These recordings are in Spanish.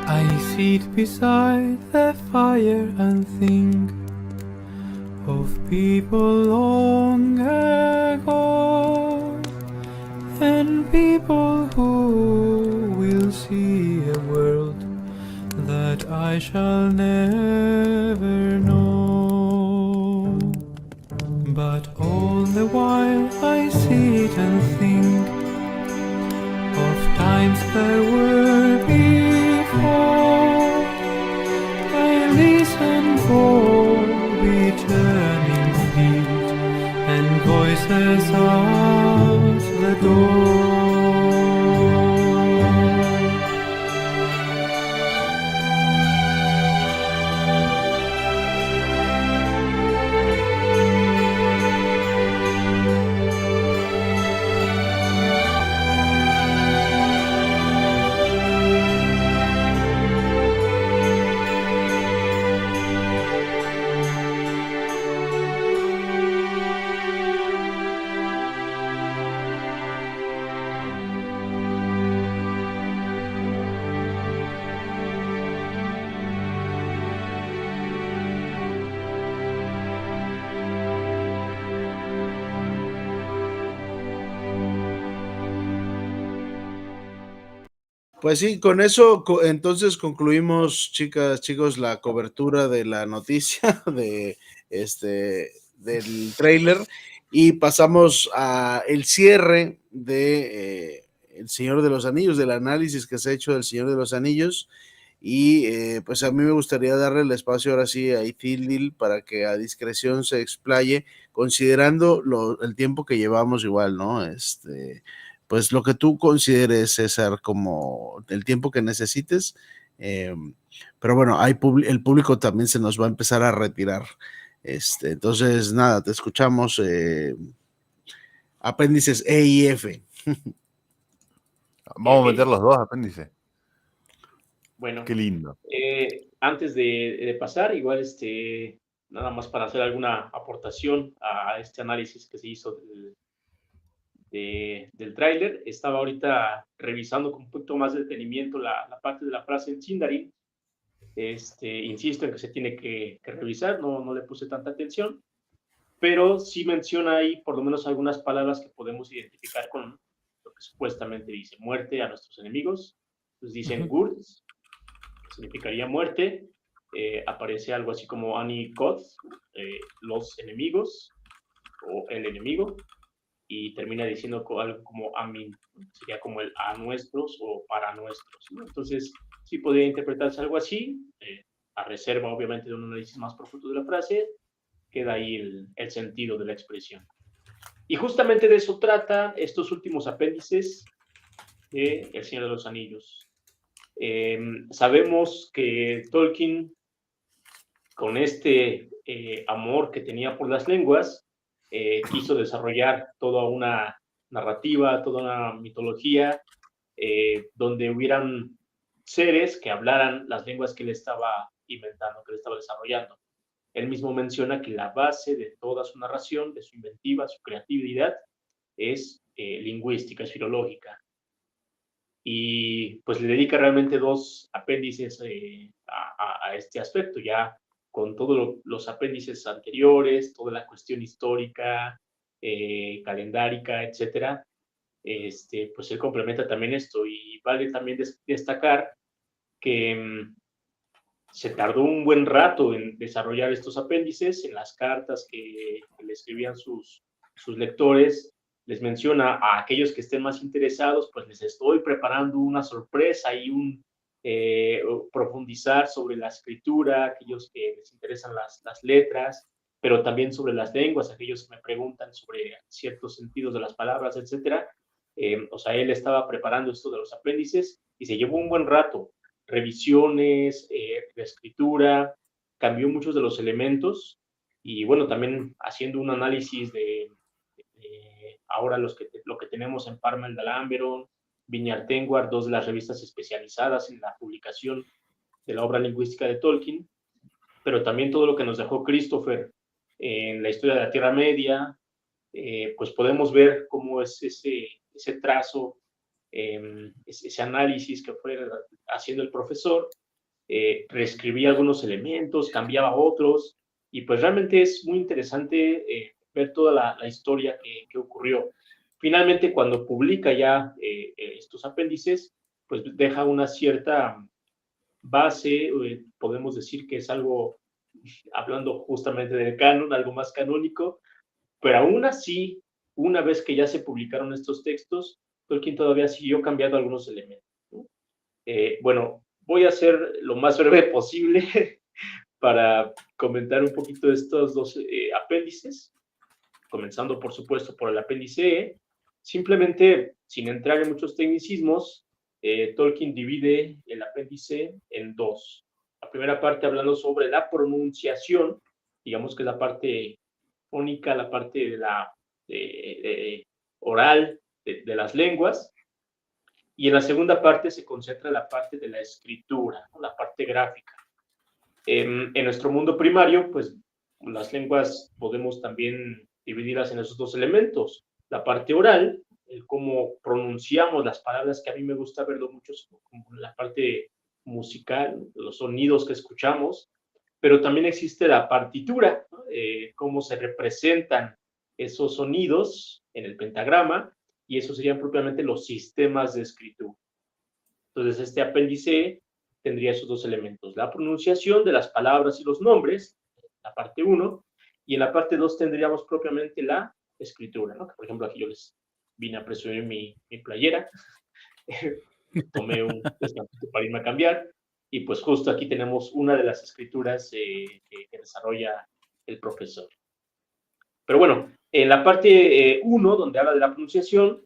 I sit beside the fire and think of people long ago, and people who will see a world that I shall never know. But all the while I sit and think of times that were before. I listen for returning feet and voices at the door. Pues sí, con eso entonces concluimos, chicas, chicos, la cobertura de la noticia de del tráiler y pasamos a el cierre de El Señor de los Anillos, del análisis que se ha hecho del Señor de los Anillos. Y pues a mí me gustaría darle el espacio ahora sí a Ithildil para que a discreción se explaye, considerando el tiempo que llevamos igual, ¿no? Pues lo que tú consideres, César, como el tiempo que necesites. eh, pero bueno, el público también se nos va a empezar a retirar. Entonces, nada, te escuchamos. Apéndices E y F. Vamos a meter los dos apéndices. Bueno, qué lindo. Antes de pasar, igual nada más para hacer alguna aportación a este análisis que se hizo del tráiler, estaba ahorita revisando con un poquito más de detenimiento la parte de la frase en Sindarin. Insisto en que se tiene que revisar, no le puse tanta atención, pero sí menciona ahí por lo menos algunas palabras que podemos identificar con lo que supuestamente dice: muerte a nuestros enemigos. Entonces dicen Gurds, que significaría muerte. Aparece algo así como Ani Koth, los enemigos o el enemigo, y termina diciendo algo como Amin, sería como el a nuestros o para nuestros, ¿no? Entonces sí podría interpretarse algo así, a reserva obviamente de un análisis más profundo de la frase. Queda ahí el sentido de la expresión. Y justamente de eso trata estos últimos apéndices de El Señor de los Anillos. Sabemos que Tolkien, con amor que tenía por las lenguas, quiso desarrollar toda una narrativa, toda una mitología, donde hubieran seres que hablaran las lenguas que él estaba inventando, que él estaba desarrollando. Él mismo menciona que la base de toda su narración, de su inventiva, su creatividad, es lingüística, es filológica. Y pues le dedica realmente 2 apéndices a este aspecto, ya con todos los apéndices anteriores, toda la cuestión histórica, calendárica, etcétera. Pues él complementa también esto, y vale también destacar que se tardó un buen rato en desarrollar estos apéndices. En las cartas que le escribían sus lectores, les menciona: a aquellos que estén más interesados, pues les estoy preparando una sorpresa y profundizar sobre la escritura, aquellos que les interesan las letras, pero también sobre las lenguas, aquellos que me preguntan sobre ciertos sentidos de las palabras, etcétera. O sea, él estaba preparando esto de los apéndices y se llevó un buen rato, revisiones, de escritura, cambió muchos de los elementos, y bueno, también haciendo un análisis de ahora lo que tenemos en Parma Dalamberon, Viñar Tenguar, 2 de las revistas especializadas en la publicación de la obra lingüística de Tolkien, pero también todo lo que nos dejó Christopher en la historia de la Tierra Media. Pues podemos ver cómo es ese trazo ese análisis que fue haciendo el profesor, reescribía algunos elementos, cambiaba otros, y pues realmente es muy interesante ver toda la historia que ocurrió. Finalmente, cuando publica ya estos apéndices, pues deja una cierta base, podemos decir que es algo, hablando justamente del canon, algo más canónico, pero aún así, una vez que ya se publicaron estos textos, Tolkien todavía siguió cambiando algunos elementos, ¿no? Bueno, voy a ser lo más breve posible para comentar un poquito de estos dos apéndices, comenzando por supuesto por el apéndice E. Simplemente, sin entrar en muchos tecnicismos, Tolkien divide el apéndice en dos. La primera parte hablando sobre la pronunciación, digamos que es la parte fónica, la parte de la oral de las lenguas, y en la segunda parte se concentra la parte de la escritura, ¿no? La parte gráfica. En nuestro mundo primario, pues las lenguas podemos también dividirlas en esos dos elementos. La parte oral, el cómo pronunciamos las palabras, que a mí me gusta verlo mucho como la parte musical, los sonidos que escuchamos, pero también existe la partitura, ¿no? Cómo se representan esos sonidos en el pentagrama, y eso serían propiamente los sistemas de escritura. Entonces, este apéndice tendría esos dos elementos, la pronunciación de las palabras y los nombres, la parte 1, y en la parte 2 tendríamos propiamente la escritura, ¿no? Que, por ejemplo, aquí yo les vine a presumir mi playera, tomé un descanso para irme a cambiar, y pues justo aquí tenemos una de las escrituras que desarrolla el profesor. Pero bueno, en la parte 1, donde habla de la pronunciación,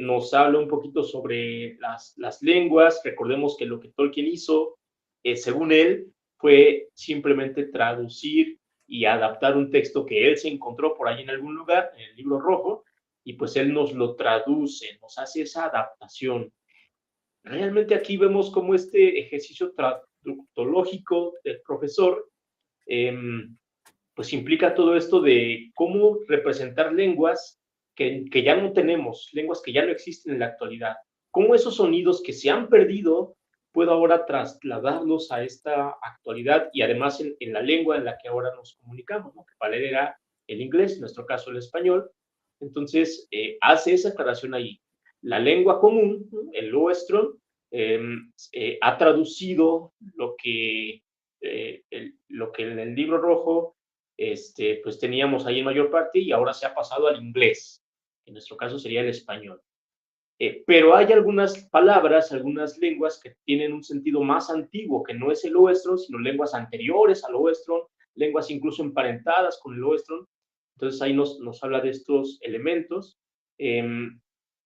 nos habla un poquito sobre las lenguas. Recordemos que lo que Tolkien hizo, según él, fue simplemente traducir y adaptar un texto que él se encontró por ahí en algún lugar, en el libro rojo, y pues él nos lo traduce, nos hace esa adaptación. Realmente aquí vemos cómo este ejercicio traductológico del profesor pues implica todo esto de cómo representar lenguas que ya no tenemos, lenguas que ya no existen en la actualidad. Cómo esos sonidos que se han perdido puedo ahora trasladarlos a esta actualidad y además en la lengua en la que ahora nos comunicamos, ¿no? Que para él era el inglés, en nuestro caso el español. Entonces, hace esa aclaración ahí. La lengua común, el Loestron, ha traducido lo que en el libro rojo pues teníamos ahí en mayor parte, y ahora se ha pasado al inglés. En nuestro caso sería el español. Pero hay algunas palabras, algunas lenguas que tienen un sentido más antiguo, que no es el Oestron, sino lenguas anteriores al Oestron, lenguas incluso emparentadas con el Oestron. Entonces ahí nos habla de estos elementos.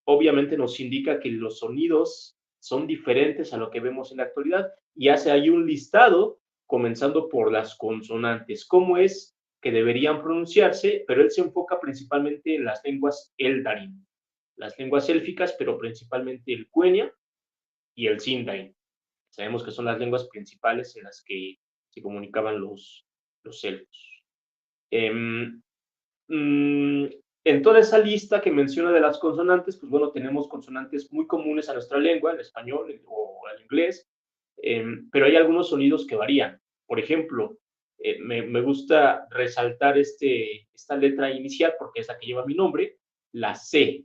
Obviamente nos indica que los sonidos son diferentes a lo que vemos en la actualidad, y hace ahí un listado, comenzando por las consonantes, cómo es que deberían pronunciarse, pero él se enfoca principalmente en las lenguas Eldarin, las lenguas élficas, pero principalmente el Quenya y el Sindarin. Sabemos que son las lenguas principales en las que se comunicaban los elfos. En toda esa lista que menciona de las consonantes, pues bueno, tenemos consonantes muy comunes a nuestra lengua, el español o el inglés, pero hay algunos sonidos que varían. Por ejemplo, me gusta resaltar esta letra inicial porque es la que lleva mi nombre, la C.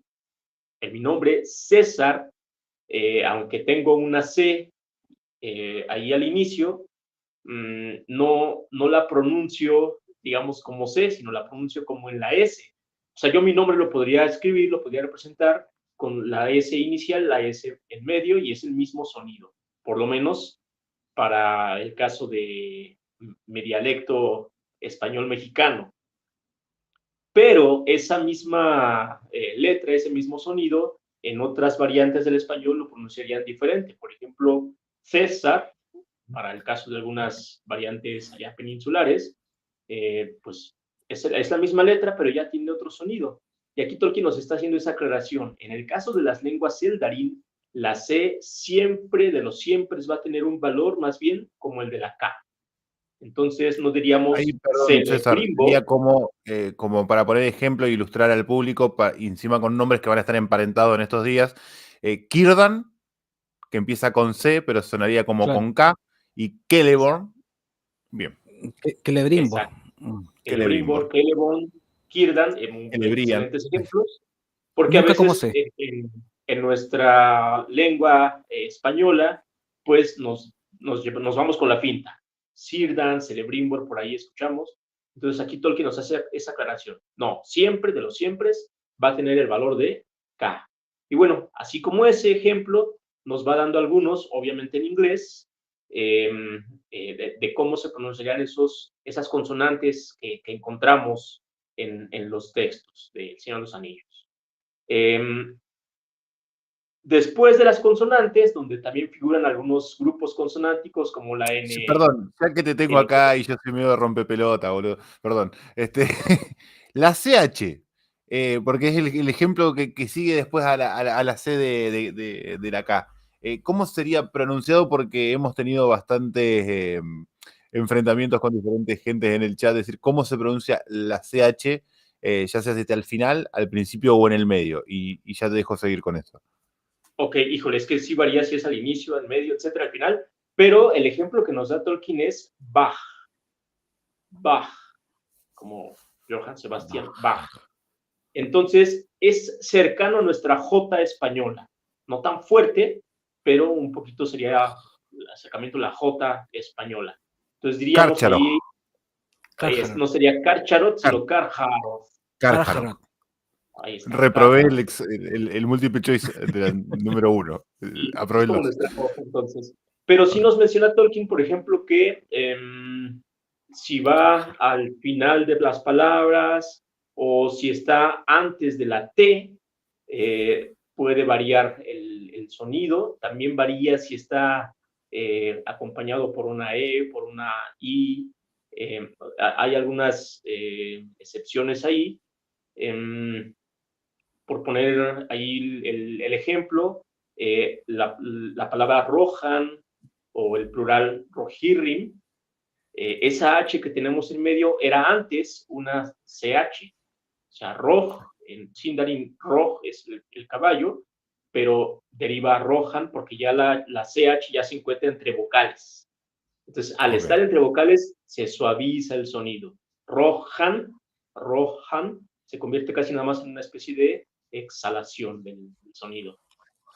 En mi nombre, César, aunque tengo una C ahí al inicio, no la pronuncio, digamos, como C, sino la pronuncio como en la S. O sea, yo mi nombre lo podría escribir, lo podría representar con la S inicial, la S en medio, y es el mismo sonido. Por lo menos para el caso de mi dialecto español mexicano. Pero esa misma letra, ese mismo sonido, en otras variantes del español lo pronunciarían diferente. Por ejemplo, César, para el caso de algunas variantes allá peninsulares, pues es la misma letra, pero ya tiene otro sonido. Y aquí Tolkien nos está haciendo esa aclaración. En el caso de las lenguas Eldarin, la C siempre de los siempre va a tener un valor más bien como el de la K. Entonces no diríamos ahí, perdón, César, sería como para poner ejemplo e ilustrar al público, encima con nombres que van a estar emparentados en estos días. Círdan, que empieza con C, pero sonaría como Claro. con K, y Celeborn. Bien. Celebrimbor. Exacto. Celebrimbor. Celebrimbor, Celeborn, Círdan, Celebrían. excelentes ejemplos, porque Nunca a como veces sé. en nuestra lengua española, pues nos vamos con la finta. Círdan, Celebrimbor, por ahí escuchamos. Entonces aquí Tolkien nos hace esa aclaración. No, siempre de los siempre va a tener el valor de K. Y bueno, así como ese ejemplo, nos va dando algunos, obviamente en inglés, de cómo se pronunciarían esas consonantes que encontramos en los textos de El Señor de los Anillos. Después de las consonantes, donde también figuran algunos grupos consonánticos como la N. Sí, perdón, ya que te tengo acá y yo soy medio de rompepelota, boludo. Perdón. La CH, porque es el ejemplo que sigue después a la C de la K. ¿Cómo sería pronunciado? Porque hemos tenido bastantes enfrentamientos con diferentes gentes en el chat, es decir, ¿cómo se pronuncia la CH? Ya sea desde al final, al principio o en el medio. Y ya te dejo seguir con eso. Ok, híjole, es que sí varía si es al inicio, al medio, etcétera, al final, pero el ejemplo que nos da Tolkien es Bach. Bach, como Johann Sebastian Bach. Entonces, es cercano a nuestra J española. No tan fuerte, pero un poquito sería el acercamiento a la J española. Entonces diríamos Cárcharo. ahí no sería Karcharot, sino Karjarot. Cárcharo. Ahí está. Reprobé el multiple choice número 1. Aprobé como nuestra J, entonces. Pero sí nos menciona Tolkien, por ejemplo, que si va al final de las palabras o si está antes de la T, puede variar el sonido. También varía si está acompañado por una E, por una I. Hay algunas excepciones ahí. Por poner ahí el ejemplo, la palabra Rohan o el plural Rohirrim, esa H que tenemos en medio era antes una CH. O sea, Roh, en Sindarin, Roh es el caballo, pero deriva Rohan porque ya la CH ya se encuentra entre vocales. Entonces, al estar entre vocales, se suaviza el sonido. Rohan, se convierte casi nada más en una especie de exhalación del sonido.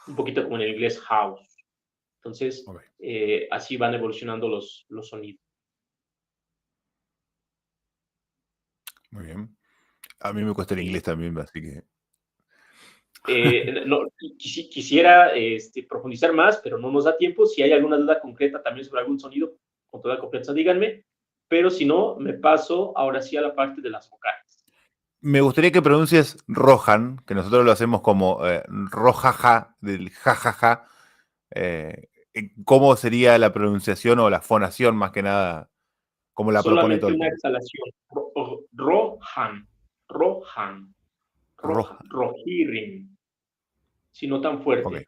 Un poquito como en el inglés house. Entonces, así van evolucionando los sonidos. Muy bien. A mí me cuesta el inglés también, así que... Quisiera profundizar más, pero no nos da tiempo. Si hay alguna duda concreta también sobre algún sonido, con toda confianza díganme. Pero si no, me paso ahora sí a la parte de las vocales. Me gustaría que pronuncies Rohan, que nosotros lo hacemos como rojaja, del jajaja. ¿Cómo sería la pronunciación o la fonación, más que nada, como la propone Tolkien? Solamente una exhalación. Rohan. Rohirrim. Si no tan fuerte.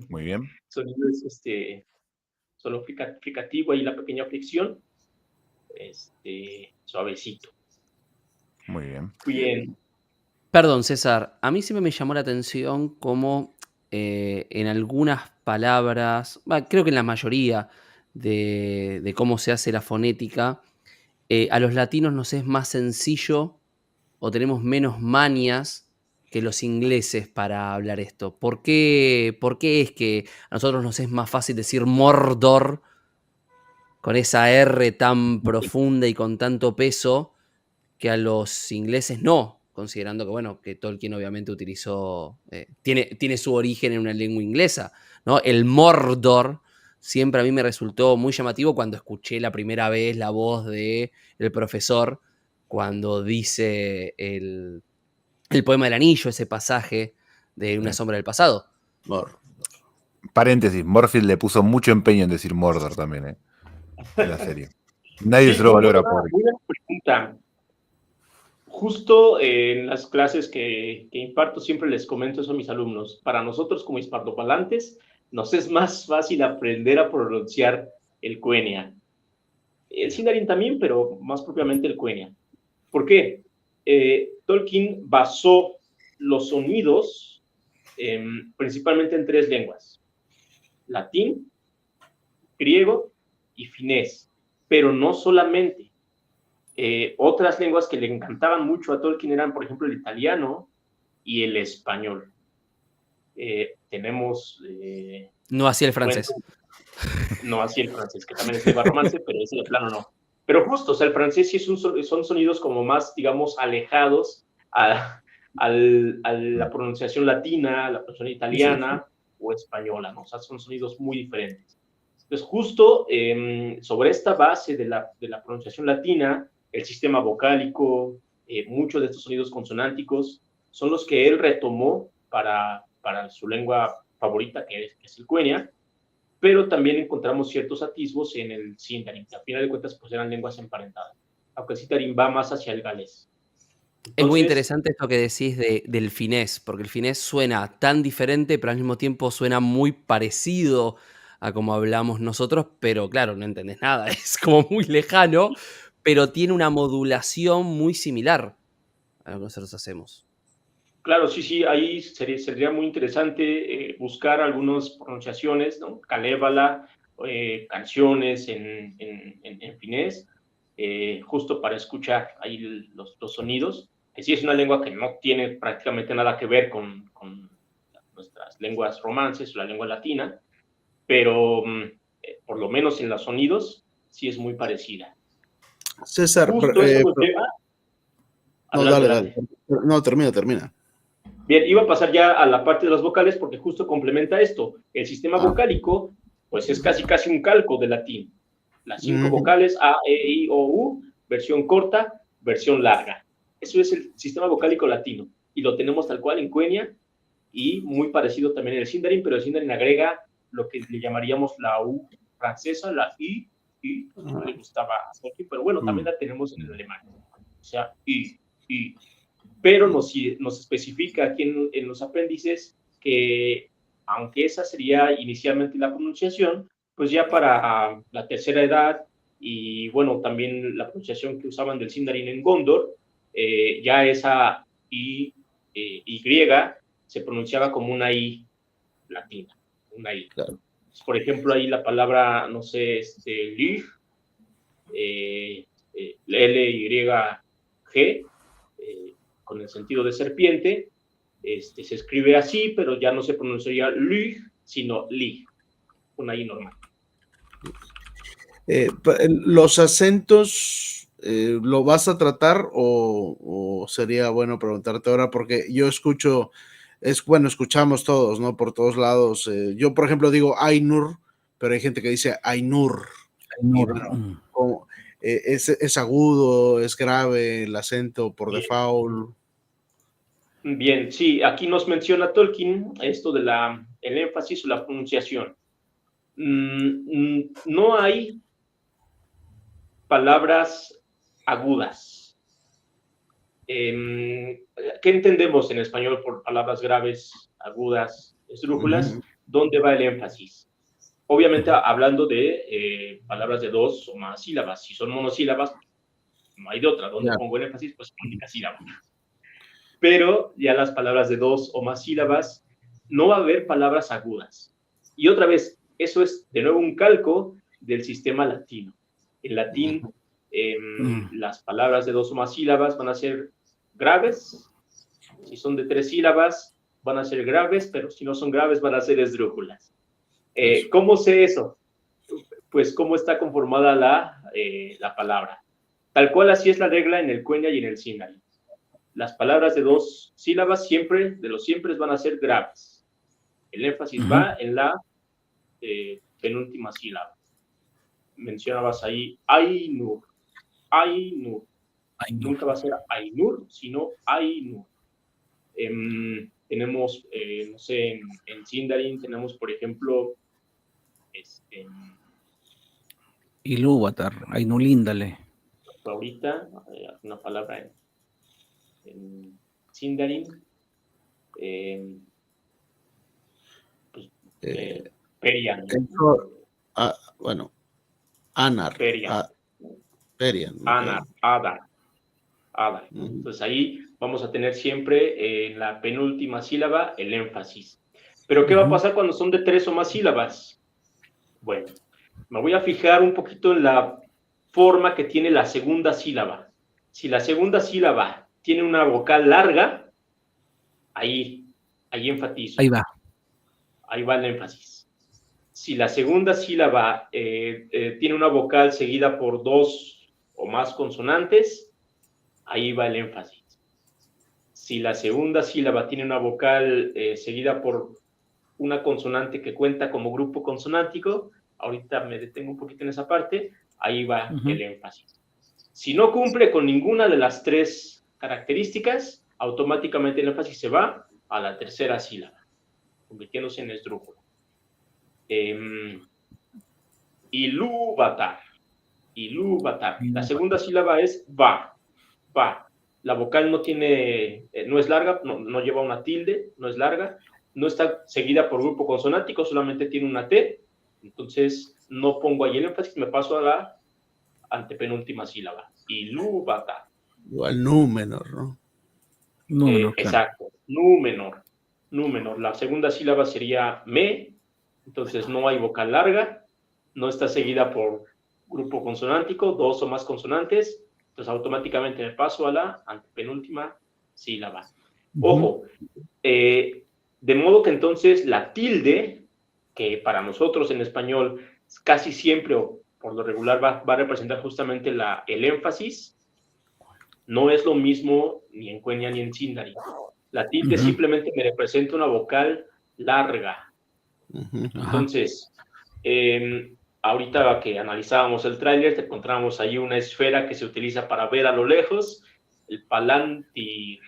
Muy bien. El sonido es solo fricativo, ahí la pequeña fricción. Suavecito. Muy bien. Bien. Perdón, César, a mí siempre me llamó la atención cómo en algunas palabras, creo que en la mayoría de cómo se hace la fonética, a los latinos nos es más sencillo o tenemos menos manias que los ingleses para hablar esto. ¿Por qué es que a nosotros nos es más fácil decir Mordor con esa R tan profunda y con tanto peso que a los ingleses no? Considerando que, bueno, que Tolkien obviamente utilizó, tiene su origen en una lengua inglesa, ¿no? El Mordor siempre a mí me resultó muy llamativo cuando escuché la primera vez la voz del profesor cuando dice el poema del anillo, ese pasaje de Una sombra del pasado. Paréntesis, Morfield le puso mucho empeño en decir Mordor también, en la serie. Nadie se lo valora por ahí. Una pregunta. Justo en las clases que imparto siempre les comento eso a mis alumnos. Para nosotros como hispanoparlantes nos es más fácil aprender a pronunciar el Quenya. El Sindarin también, pero más propiamente el Quenya. ¿Por qué? Tolkien basó los sonidos principalmente en 3 lenguas: latín, griego y finés. Pero no solamente. Otras lenguas que le encantaban mucho a Tolkien eran, por ejemplo, el italiano y el español. Tenemos... No hacía el francés. No así el francés, que también es lengua romance, pero ese de plano no. Pero justo, o sea, el francés sí son sonidos como más, digamos, alejados a la pronunciación latina, a la pronunciación italiana o española, ¿no? O sea, son sonidos muy diferentes. Entonces, justo sobre esta base de la pronunciación latina, el sistema vocálico, muchos de estos sonidos consonánticos, son los que él retomó para su lengua favorita, que es el Quenya, pero también encontramos ciertos atisbos en el Sindarin, que a final de cuentas pues eran lenguas emparentadas, aunque el Sindarin va más hacia el galés. Es muy Entonces, interesante esto que decís del finés, porque el finés suena tan diferente, pero al mismo tiempo suena muy parecido a como hablamos nosotros, pero claro, no entendés nada, es como muy lejano, pero tiene una modulación muy similar a lo que nosotros hacemos. claro, sí, ahí sería muy interesante buscar algunas pronunciaciones, ¿no? Kalevala, canciones en finés, justo para escuchar ahí los sonidos, que sí es una lengua que no tiene prácticamente nada que ver con nuestras lenguas romances o la lengua latina, pero por lo menos en los sonidos sí es muy parecida. César, Justo eso nos lleva... no, Adelante, dale. adelante. No, termina. Bien, iba a pasar ya a la parte de las vocales porque justo complementa esto. El sistema vocálico, pues es casi un calco del latín. Las 5 vocales, A, E, I, O, U, versión corta, versión larga. Eso es el sistema vocálico latino. Y lo tenemos tal cual en Quenya y muy parecido también en el Sindarin, pero el Sindarin agrega lo que le llamaríamos la U francesa, la I, no le gustaba a Tolkien, pero bueno, también la tenemos en el alemán. O sea, I. Pero nos especifica aquí en los apéndices que, aunque esa sería inicialmente la pronunciación, pues ya para la tercera edad y bueno, también la pronunciación que usaban del Sindarin en Gondor, ya esa Y se pronunciaba como una I latina, una I. Claro. Por ejemplo, ahí la palabra, no sé, Lig, L-Y-G, con el sentido de serpiente, se escribe así, pero ya no se pronunciaría Lig, sino Lig, una I normal. ¿Los acentos lo vas a tratar o sería bueno preguntarte ahora? Porque yo escuchamos todos, ¿no? Por todos lados. Yo, por ejemplo, digo Ainur, pero hay gente que dice Ainur. Bueno, ¿es agudo, es grave el acento por default? Bien, sí, aquí nos menciona Tolkien esto de el énfasis o la pronunciación. No hay palabras agudas. ¿Qué entendemos en español por palabras graves, agudas, esdrújulas? ¿Dónde va el énfasis? Obviamente hablando de palabras de 2 o más sílabas. Si son monosílabas, no hay de otra. ¿Dónde pongo el énfasis? Pues en única sílaba. Pero ya las palabras de 2 o más sílabas, no va a haber palabras agudas. Y otra vez, eso es de nuevo un calco del sistema latino. En latín, las palabras de 2 o más sílabas van a ser graves. Si son de 3 sílabas, van a ser graves, pero si no son graves, van a ser esdrújulas. ¿Cómo sé eso? Pues cómo está conformada la palabra. Tal cual así es la regla en el Quenya y en el Sindarin. Las palabras de 2 sílabas siempre, de los siempre, van a ser graves. El énfasis va en la penúltima sílaba. Mencionabas ahí Ainur. Ainur. Nunca va a ser Ainur, sino Ainur. Tenemos, no sé, en Sindarin tenemos, por ejemplo, Ilúvatar, Ainulíndale. Ahorita, una palabra en Sindarin. Perian. Bueno, Anar. Perian. Perian. Anar, Adar. Ada. Entonces ahí vamos a tener siempre en la penúltima sílaba el énfasis. Pero ¿qué va a pasar cuando son de 3 o más sílabas? Bueno, me voy a fijar un poquito en la forma que tiene la segunda sílaba. Si la segunda sílaba tiene una vocal larga, ahí enfatizo. Ahí va. Ahí va el énfasis. Si la segunda sílaba tiene una vocal seguida por 2 o más consonantes, ahí va el énfasis. Si la segunda sílaba tiene una vocal seguida por una consonante que cuenta como grupo consonántico, ahorita me detengo un poquito en esa parte, ahí va el énfasis. Si no cumple con ninguna de las 3 características, automáticamente el énfasis se va a la tercera sílaba, convirtiéndose en esdrújulo. Ilúvatar. La segunda sílaba es va. La vocal no es larga, no lleva una tilde, no es larga, no está seguida por grupo consonántico, solamente tiene una T, entonces no pongo ahí el énfasis, me paso a la antepenúltima sílaba. Ilúvatar. Igual nu menor, ¿no? Número, claro. Exacto, nu menor. La segunda sílaba sería me, entonces no hay vocal larga, no está seguida por grupo consonántico, 2 o más consonantes, entonces automáticamente me paso a la antepenúltima sílaba. Ojo, de modo que entonces la tilde, que para nosotros en español casi siempre o por lo regular va a representar justamente el énfasis, no es lo mismo ni en Quenya ni en Tsindarin. La tilde simplemente me representa una vocal larga. Entonces, ahorita que analizábamos el tráiler, encontramos ahí una esfera que se utiliza para ver a lo lejos, el palantir.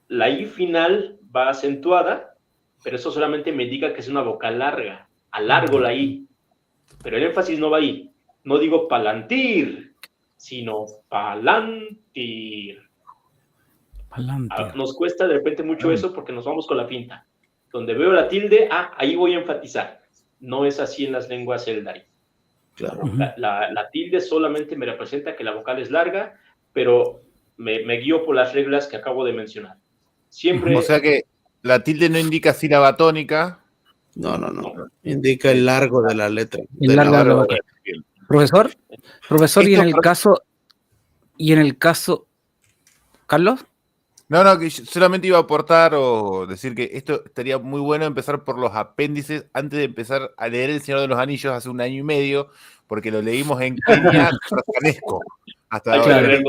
La I final va acentuada, pero eso solamente me indica que es una vocal larga. Alargo la I, pero el énfasis no va ahí. No digo palantir, sino palantir. Nos cuesta de repente mucho eso porque nos vamos con la finta. Donde veo la tilde, ahí voy a enfatizar. No es así en las lenguas Eldari. Claro. La tilde solamente me representa que la vocal es larga, pero me guío por las reglas que acabo de mencionar. Siempre. O sea que la tilde no indica sílaba tónica. No. Indica el largo de la letra. El largo de la vocal. Profesor, y en el caso, ¿Carlos? No, que solamente iba a aportar o decir que esto estaría muy bueno empezar por los apéndices antes de empezar a leer El Señor de los Anillos hace 1 año y medio, porque lo leímos en Kenia trazanesco. Hasta ahora.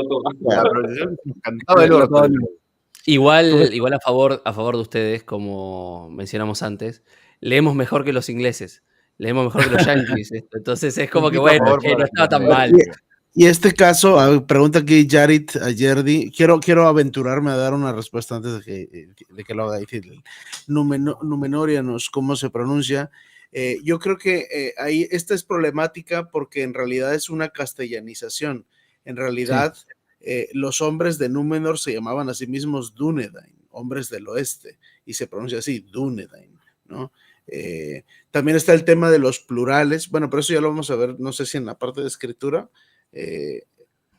Igual a favor de ustedes, como mencionamos antes, leemos mejor que los ingleses, leemos mejor que los yankees, entonces es como que bueno, no estaba tan mal. Y este caso, pregunta aquí Yarit a Yerdi, quiero aventurarme a dar una respuesta antes de que lo haga difícil. Numenorianos, ¿cómo se pronuncia? Yo creo que ahí esta es problemática porque en realidad es una castellanización. En realidad, los hombres de Númenor se llamaban a sí mismos Dúnedain, hombres del oeste, y se pronuncia así, Dúnedain, ¿no? También está el tema de los plurales, bueno, pero eso ya lo vamos a ver, no sé si en la parte de escritura,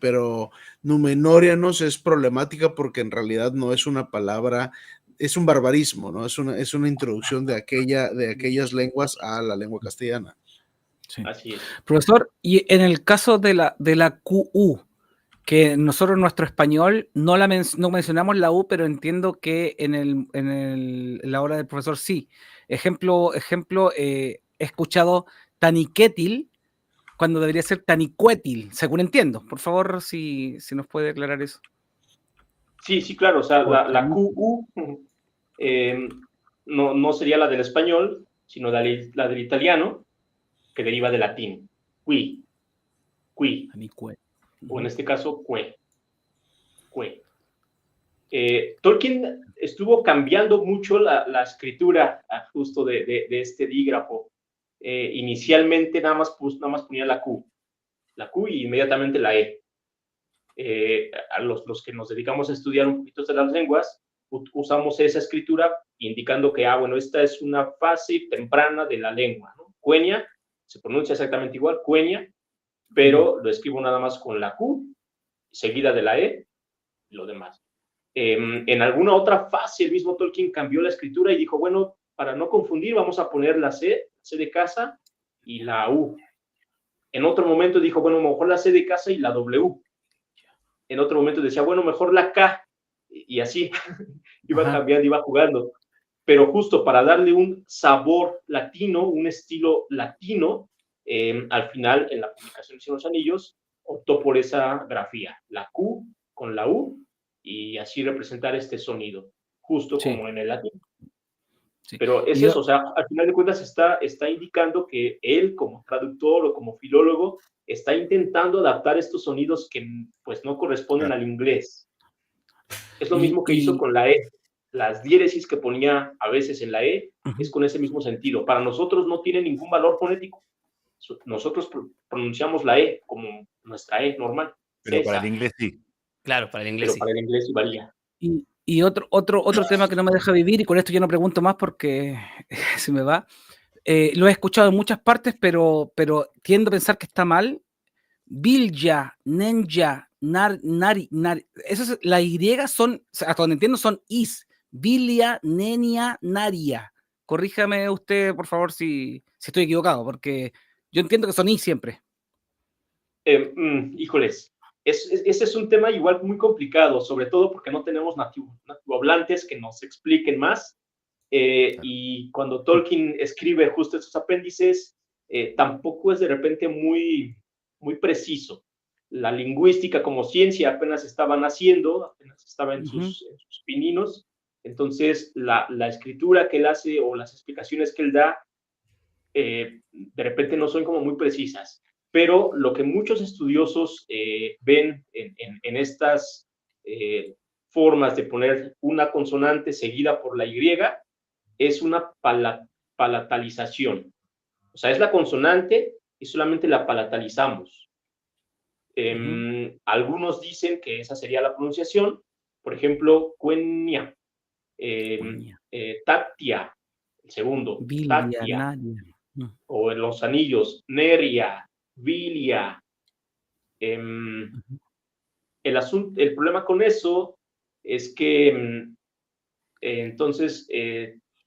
pero Númenóreanos es problemática porque en realidad no es una palabra, es un barbarismo, ¿no? Es una introducción de aquellas lenguas a la lengua castellana. Sí. Así es. Profesor, y en el caso de la QU, que nosotros en nuestro español no mencionamos la U, pero entiendo que en la obra del profesor sí. Ejemplo, he escuchado taniquetil cuando debería ser tanicuetil, según entiendo. Por favor, si nos puede aclarar eso. Sí, claro, o sea, la QU no sería la del español, sino la del italiano, que deriva del latín. Qui. O en este caso, que. Tolkien estuvo cambiando mucho la escritura justo de este dígrafo. Inicialmente nada más ponía la Q y inmediatamente la E. A los que nos dedicamos a estudiar un poquito de las lenguas, usamos esa escritura indicando que, esta es una fase temprana de la lengua, ¿no? Quenya se pronuncia exactamente igual, Quenya, pero lo escribo nada más con la Q seguida de la E, y lo demás. En alguna otra fase, el mismo Tolkien cambió la escritura y dijo, bueno, para no confundir, vamos a poner la C de casa, y la U. En otro momento dijo, bueno, mejor la C de casa y la W. En otro momento decía, bueno, mejor la K, y así iba cambiando, iba jugando. Pero justo para darle un sabor latino, un estilo latino, al final, en la publicación de los Anillos, optó por esa grafía, la Q con la U, y así representar este sonido, justo como en el latín. Sí. Pero es eso, o sea, al final de cuentas está indicando que él, como traductor o como filólogo, está intentando adaptar estos sonidos que pues no corresponden al inglés. Es lo mismo que hizo con la E. Las diéresis que ponía a veces en la E es con ese mismo sentido. Para nosotros no tiene ningún valor fonético. Nosotros pronunciamos la E como nuestra E normal. Pero para el inglés sí. Claro, para el inglés sí. Para el inglés sí varía. Y otro tema que no me deja vivir, y con esto ya no pregunto más porque se me va. Lo he escuchado en muchas partes, pero tiendo a pensar que está mal. Vilja, Nenja, Nari. Esas, las Y son, hasta donde entiendo, son Is. Vilia, Nenia, Naria. Corríjame usted, por favor, si estoy equivocado, porque yo entiendo que son I siempre. Híjoles. Ese es un tema igual muy complicado, sobre todo porque no tenemos nativohablantes que nos expliquen más. Y cuando Tolkien escribe justo esos apéndices, tampoco es de repente muy preciso. La lingüística como ciencia apenas estaba naciendo, apenas estaba en sus pininos. Entonces, la escritura que él hace o las explicaciones que él da, de repente no son como muy precisas. Pero lo que muchos estudiosos ven en estas formas de poner una consonante seguida por la Y es una palatalización. O sea, es la consonante y solamente la palatalizamos. Algunos dicen que esa sería la pronunciación. Por ejemplo, Quenya, Tatia, el segundo, Tatia. O en Los Anillos, Neria, Vilia. El problema con eso es que entonces,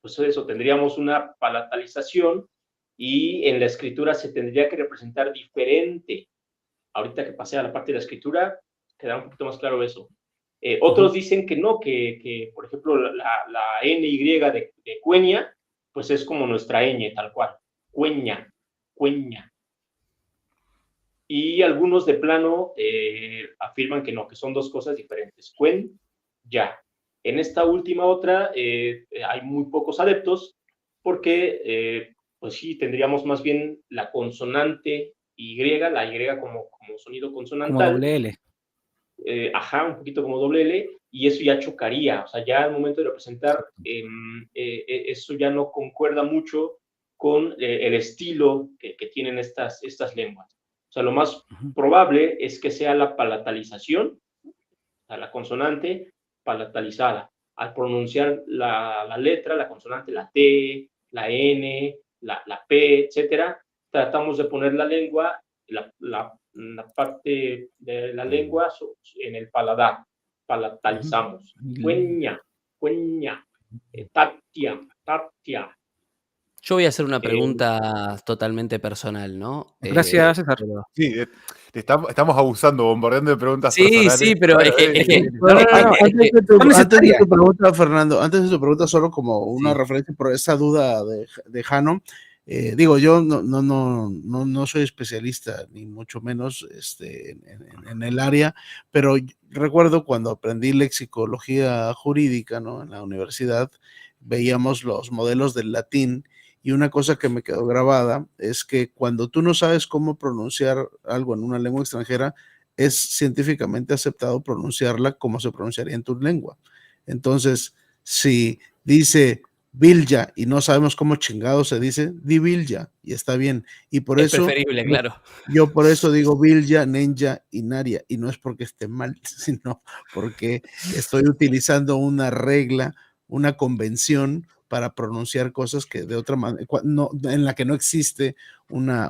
pues eso, tendríamos una palatalización y en la escritura se tendría que representar diferente. Ahorita que pasé a la parte de la escritura, quedará un poquito más claro eso. Otros dicen que no, que por ejemplo, la NY de Quenya, pues es como nuestra ñ, tal cual. Quenya. Y algunos de plano afirman que no, que son dos cosas diferentes. Ya. En esta última otra hay muy pocos adeptos porque, pues sí, tendríamos más bien la consonante Y, la Y como sonido consonantal. Como doble L. Un poquito como doble L, y eso ya chocaría. O sea, ya al momento de representar, eso ya no concuerda mucho con el estilo que tienen estas lenguas. O sea, lo más probable es que sea la palatalización, o sea, la consonante palatalizada. Al pronunciar la letra, la consonante, la T, la N, la P, etcétera, tratamos de poner la lengua, la parte de la lengua en el paladar. Palatalizamos. Quenya, Tatia. Yo voy a hacer una pregunta totalmente personal, ¿no? Gracias, César. Sí, estamos abusando, bombardeando de preguntas personales. Sí, pero Antes de tu pregunta, Fernando, antes de tu pregunta, solo como una referencia por esa duda de Jano. Digo, yo no soy especialista, ni mucho menos en el área, pero recuerdo cuando aprendí lexicología jurídica, ¿no? En la universidad, veíamos los modelos del latín, y una cosa que me quedó grabada es que cuando tú no sabes cómo pronunciar algo en una lengua extranjera, es científicamente aceptado pronunciarla como se pronunciaría en tu lengua. Entonces, si dice Vilja y no sabemos cómo chingado se dice, di Vilja y está bien. Y por es eso preferible, claro. Yo por eso digo Vilja, Nenja y Naria, y no es porque esté mal, sino porque estoy utilizando una regla, una convención para pronunciar cosas que de otra manera, en la que no existe una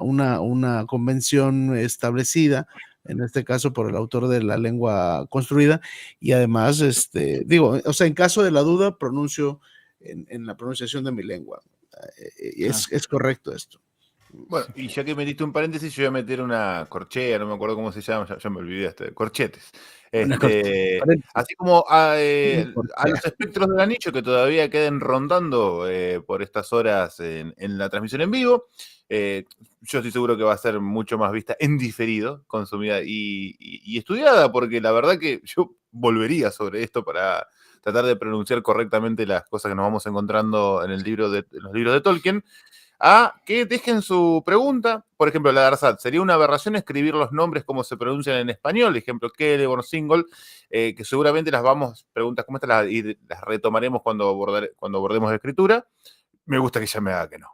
convención establecida, en este caso por el autor de la lengua construida, y además, digo, o sea, en caso de la duda, pronuncio en la pronunciación de mi lengua. Es correcto esto. Bueno, y ya que metiste un paréntesis, yo voy a meter una corchea, no me acuerdo cómo se llama, ya me olvidé, corchetes. Una corchea. Así como a Una corchea. los espectros del anillo que todavía queden rondando por estas horas en la transmisión en vivo, yo estoy seguro que va a ser mucho más vista en diferido, consumida y estudiada, porque la verdad que yo volvería sobre esto para tratar de pronunciar correctamente las cosas que nos vamos encontrando en los libros de Tolkien. A que dejen su pregunta. Por ejemplo, la de Arsat, ¿sería una aberración escribir los nombres como se pronuncian en español? Ejemplo, Celeborn, Single, que seguramente preguntas como estas las retomaremos cuando abordemos la escritura. Me gusta que ya me haga que no.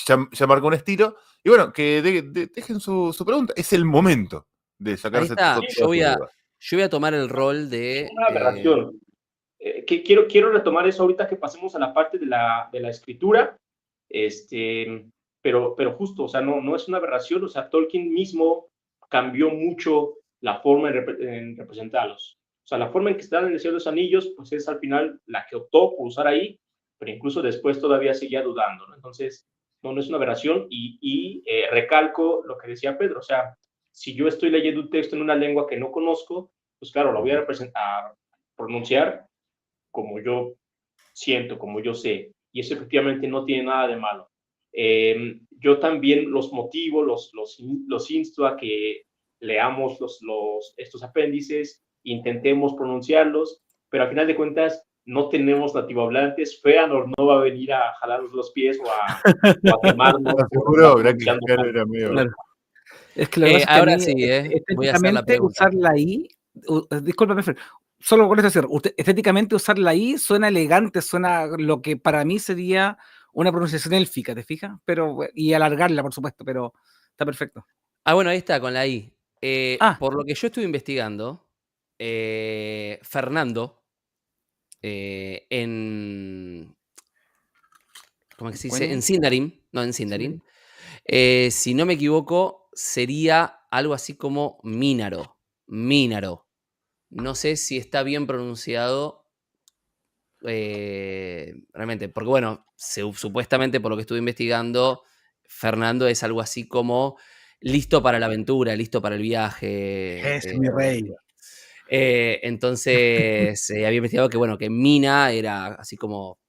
Ya marcó un estilo. Y bueno, que dejen su pregunta. Es el momento de Ahí sacarse está. todas Yo sus voy a, dudas. yo voy a tomar el rol de... Una aberración. Que quiero retomar eso ahorita que pasemos a la parte de la escritura, pero justo, o sea, no es una aberración, o sea, Tolkien mismo cambió mucho la forma en representarlos. O sea, la forma en que están en el Señor de los Anillos, pues es al final la que optó por usar ahí, pero incluso después todavía seguía dudando, ¿no? Entonces, no es una aberración y recalco lo que decía Pedro, o sea, si yo estoy leyendo un texto en una lengua que no conozco, pues claro, lo voy a pronunciar como yo siento, como yo sé, y eso efectivamente no tiene nada de malo. Yo también los motivo, los insto a que leamos estos apéndices, intentemos pronunciarlos, pero al final de cuentas no tenemos nativohablantes. Feanor no va a venir a jalarnos los pies o a quemarnos. Seguro, era que era medio... Claro. Es que lo que pasa es que a ahora mí, sí, voy a hacer la estéticamente, pregunta. usar la I, discúlpame, Fer, solo con esto decir, estéticamente usar la I suena elegante, suena lo que para mí sería una pronunciación élfica, ¿te fijas? Y alargarla, por supuesto, pero está perfecto. Bueno, ahí está, con la I. Ah. Por lo que yo estuve investigando, Fernando, ¿cómo es que se dice? ¿Cuenya? En Sindarin, no en Sindarin. ¿Sindarin? Si no me equivoco, sería algo así como Mínaro. Mínaro. No sé si está bien pronunciado realmente, porque bueno, supuestamente por lo que estuve investigando, Fernando es algo así como listo para la aventura, listo para el viaje. Es mi rey. Entonces, había investigado que bueno, que Mina era así como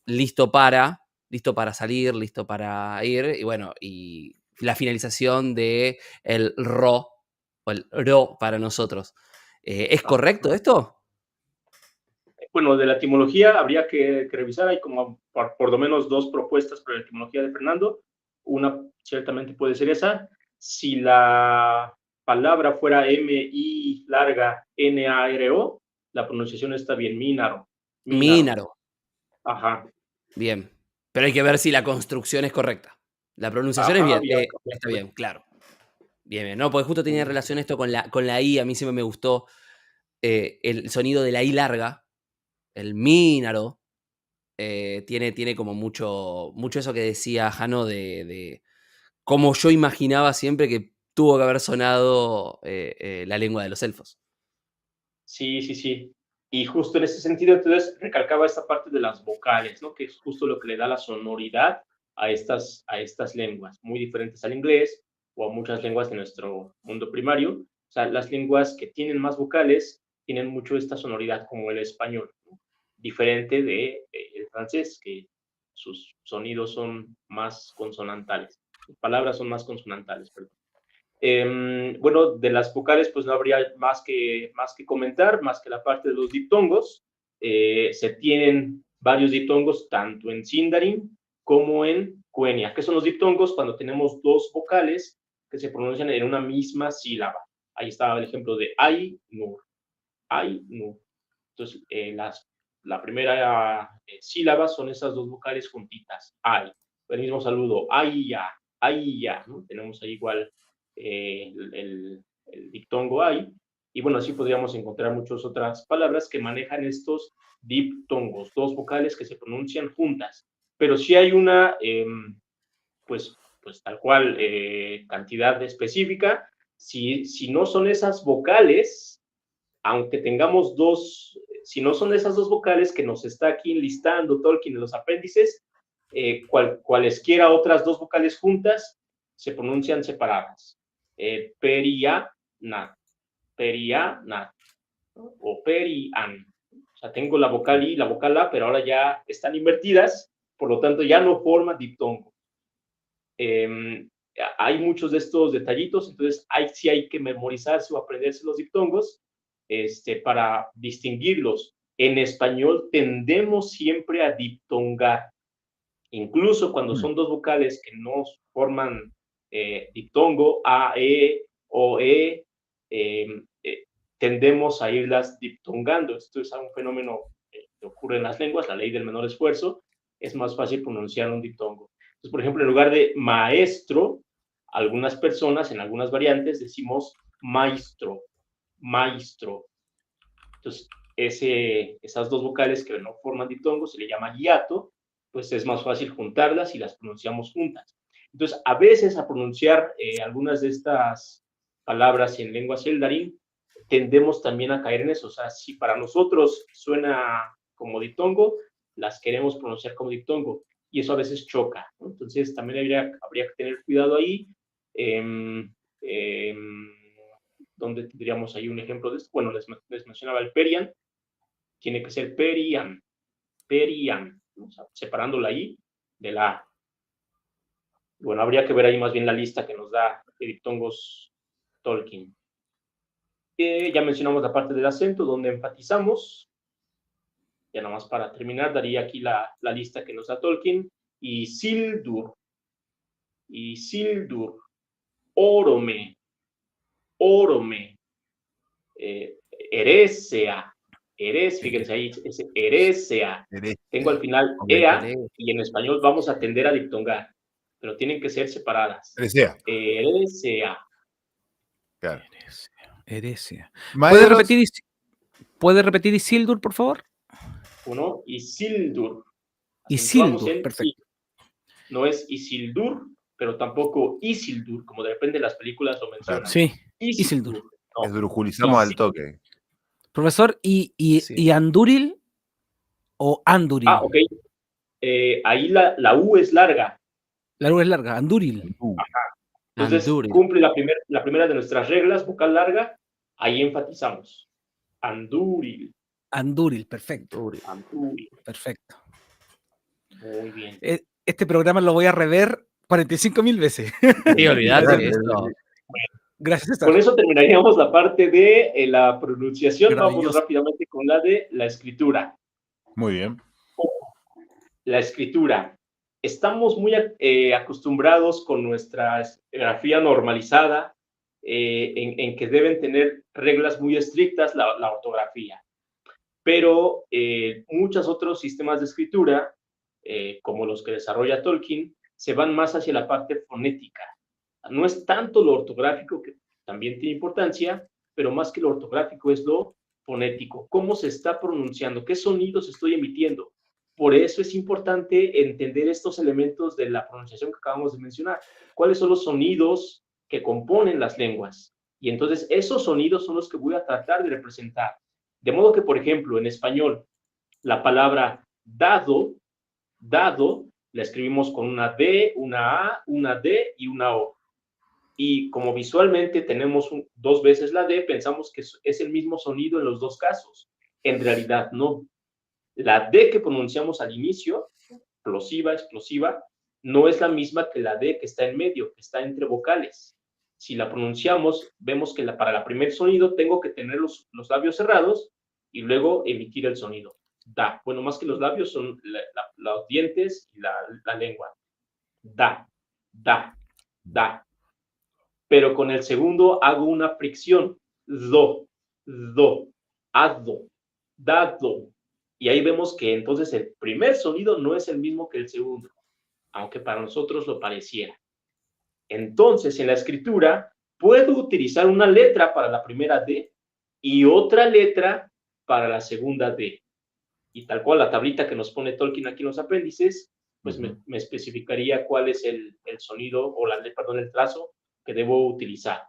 listo para salir, listo para ir, y bueno, y la finalización de el ro, o el ro para nosotros. ¿Es correcto esto? Bueno, de la etimología habría que revisar, hay como por lo menos dos propuestas para la etimología de Fernando. Una ciertamente puede ser esa. Si la palabra fuera M-I larga N-A-R-O, la pronunciación está bien, Mínaro. Mínaro. Ajá. Bien. Pero hay que ver si la construcción es correcta. La pronunciación es bien. Está bien, claro. Bien, bien. No, porque justo tenía relación esto con la I. A mí siempre me gustó el sonido de la I larga. El Mínaro. Tiene como mucho eso que decía Jano de cómo yo imaginaba siempre que tuvo que haber sonado la lengua de los elfos. Sí, sí, sí. Y justo en ese sentido, entonces, recalcaba esta parte de las vocales, ¿no? Que es justo lo que le da la sonoridad a estas lenguas, muy diferentes al inglés o a muchas lenguas de nuestro mundo primario. O sea, las lenguas que tienen más vocales tienen mucho esta sonoridad, como el español, ¿no? Diferente de el francés, que sus sonidos son más consonantales, sus palabras son más consonantales, perdón. Bueno, de las vocales, pues no habría más que comentar, más que la parte de los diptongos. Se tienen varios diptongos, tanto en Sindarin como en Quenya. ¿Qué son los diptongos? Cuando tenemos dos vocales que se pronuncian en una misma sílaba. Ahí está el ejemplo de Ai, Nur. Ai, Nur. Entonces, la primera sílaba son esas dos vocales juntitas. Ai. El mismo saludo. Ai, ya, ¿no? Tenemos ahí igual el diptongo hay, y bueno, así podríamos encontrar muchas otras palabras que manejan estos diptongos, dos vocales que se pronuncian juntas, pero si hay una, pues, pues tal cual, cantidad específica. Si no son esas vocales, aunque tengamos dos, si no son esas dos vocales que nos está aquí listando Tolkien en los apéndices, cualesquiera otras dos vocales juntas se pronuncian separadas. Periana, periana, ¿no? O perian. O sea, tengo la vocal I y la vocal A, pero ahora ya están invertidas, por lo tanto ya no forman diptongo. Hay muchos de estos detallitos, entonces sí hay que memorizarse o aprenderse los diptongos para distinguirlos. En español tendemos siempre a diptongar, incluso cuando son dos vocales que no forman diptongo, A, E, O, E, tendemos a irlas diptongando. Esto es un fenómeno que ocurre en las lenguas, la ley del menor esfuerzo. Es más fácil pronunciar un diptongo. Entonces, por ejemplo, en lugar de maestro, algunas personas en algunas variantes decimos maestro, maestro. Entonces, esas dos vocales que no forman diptongo se le llama hiato, pues es más fácil juntarlas y las pronunciamos juntas. Entonces, a veces a pronunciar algunas de estas palabras en lengua Seldarin, tendemos también a caer en eso. O sea, si para nosotros suena como diptongo, las queremos pronunciar como diptongo, y eso a veces choca, ¿no? Entonces, también habría que tener cuidado ahí. ¿Dónde tendríamos ahí un ejemplo de esto? Bueno, les mencionaba el perian, tiene que ser perian, perian, ¿no? O sea, separando la I de la A. Bueno, habría que ver ahí más bien la lista que nos da de diptongos Tolkien. Ya mencionamos la parte del acento, donde enfatizamos. Ya nada más para terminar, daría aquí la lista que nos da Tolkien. Isildur, Isildur, Orome, Orome, Eresea, fíjense ahí, es Eresea. Tengo al final EA, y en español vamos a tender a diptongar, pero tienen que ser separadas. Eresea. Claro. Heresia. Maestros, ¿Puede repetir Isildur, por favor? Uno, Isildur. Isildur, En perfecto. no es Isildur, pero tampoco Isildur, como de repente las películas lo mencionan. Sí, Isildur. No. esdrujulizamos al toque. Profesor, Sí. ¿y Andúril o Andúril? Ah, ok. Ahí la U es larga. La U es larga, Andúril. Entonces, Andúril. cumple la primera de nuestras reglas, vocal larga, ahí enfatizamos. Andúril. Andúril, perfecto. Andúril. Perfecto. Muy bien. Este programa lo voy a rever 45.000 veces. Sí, olvidate de esto. Gracias, César. Con eso terminaríamos la parte de la pronunciación. Vamos Maravilloso. rápidamente con la de la escritura. Muy bien. La escritura. Estamos muy acostumbrados con nuestra grafía normalizada, en que deben tener reglas muy estrictas la ortografía. Pero muchos otros sistemas de escritura, como los que desarrolla Tolkien, se van más hacia la parte fonética. No es tanto lo ortográfico, que también tiene importancia, pero más que lo ortográfico es lo fonético. ¿Cómo se está pronunciando? ¿Qué sonidos estoy emitiendo? Por eso es importante entender estos elementos de la pronunciación que acabamos de mencionar. ¿Cuáles son los sonidos que componen las lenguas? Y entonces esos sonidos son los que voy a tratar de representar. De modo que, por ejemplo, en español, la palabra dado, la escribimos con una D, una A, una D y una O. Y como visualmente tenemos dos veces la D, pensamos que es el mismo sonido en los dos casos. En realidad, no. La D que pronunciamos al inicio, explosiva, no es la misma que la D que está en medio, que está entre vocales. Si la pronunciamos, vemos que para el primer sonido tengo que tener los labios cerrados y luego emitir el sonido. Da. Bueno, más que los labios son los dientes y la lengua. Da, da, da. Pero con el segundo hago una fricción. Do, ado, dado. Y ahí vemos que entonces el primer sonido no es el mismo que el segundo, aunque para nosotros lo pareciera. Entonces, en la escritura, puedo utilizar una letra para la primera D y otra letra para la segunda D. Y tal cual la tablita que nos pone Tolkien aquí en los apéndices, pues me especificaría cuál es el sonido o el trazo que debo utilizar.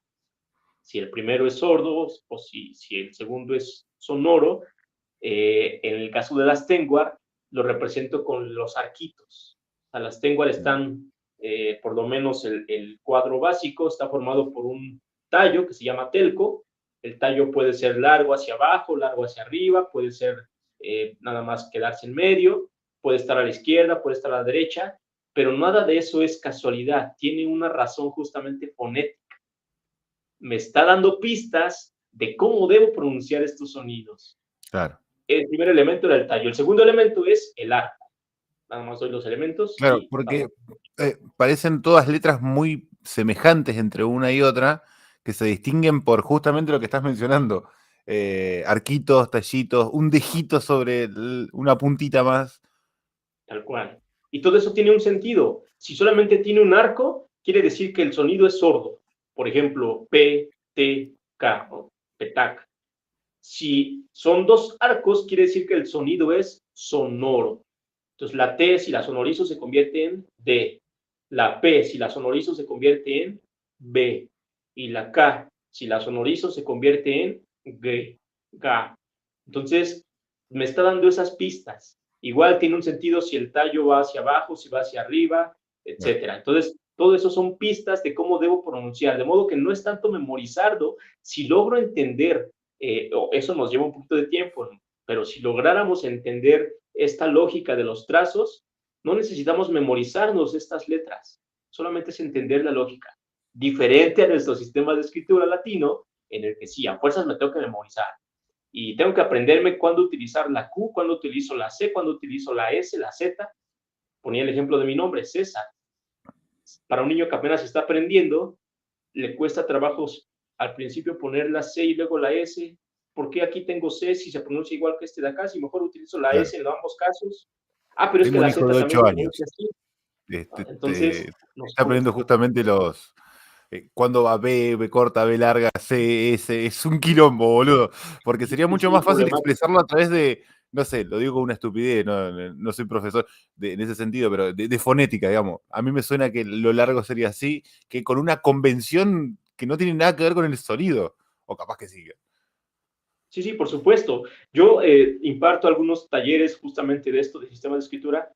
Si el primero es sordo o si el segundo es sonoro. En el caso de las Tengwar, lo represento con los arquitos. O sea, las Tengwar están, por lo menos el cuadro básico está formado por un tallo que se llama telco. El tallo puede ser largo hacia abajo, largo hacia arriba, puede ser nada más quedarse en medio, puede estar a la izquierda, puede estar a la derecha, pero nada de eso es casualidad, tiene una razón justamente fonética. Me está dando pistas de cómo debo pronunciar estos sonidos. Claro. El primer elemento era el tallo. El segundo elemento es el arco. Nada más doy los elementos. Claro, porque parecen todas letras muy semejantes entre una y otra, que se distinguen por justamente lo que estás mencionando. Arquitos, tallitos, un dejito sobre una puntita más. Tal cual. Y todo eso tiene un sentido. Si solamente tiene un arco, quiere decir que el sonido es sordo. Por ejemplo, P, T, K, ¿no? Petac. Si son dos arcos, quiere decir que el sonido es sonoro. Entonces, la T, si la sonorizo, se convierte en D. La P, si la sonorizo, se convierte en B. Y la K, si la sonorizo, se convierte en G. Ga. Entonces, me está dando esas pistas. Igual tiene un sentido si el tallo va hacia abajo, si va hacia arriba, etc. Entonces, todo eso son pistas de cómo debo pronunciar. De modo que no es tanto memorizarlo. Si logro entender, eso nos lleva un poquito de tiempo, ¿no? Pero si lográramos entender esta lógica de los trazos, no necesitamos memorizarnos estas letras, solamente es entender la lógica. Diferente a nuestro sistema de escritura latino, en el que sí, a fuerzas me tengo que memorizar. Y tengo que aprenderme cuándo utilizar la Q, cuándo utilizo la C, cuándo utilizo la S, la Z. Ponía el ejemplo de mi nombre, César. Para un niño que apenas está aprendiendo, le cuesta trabajos al principio poner la C y luego la S. ¿Por qué aquí tengo C si se pronuncia igual que este de acá? Si mejor utilizo la S en ambos casos. Pero es que Tengo un la hijo Z de también 8 se años. pronuncia así. Entonces, Nos está aprendiendo justamente los... cuando va B, B corta, B larga, C, S, es un quilombo, boludo. Porque sería mucho más fácil expresarlo a través de, no sé, lo digo con una estupidez, no soy profesor en ese sentido, pero de fonética, digamos. A mí me suena que lo largo sería así, que con una convención que no tiene nada que ver con el sonido. O capaz que siga. Sí, por supuesto. Yo imparto algunos talleres justamente de esto, de sistemas de escritura,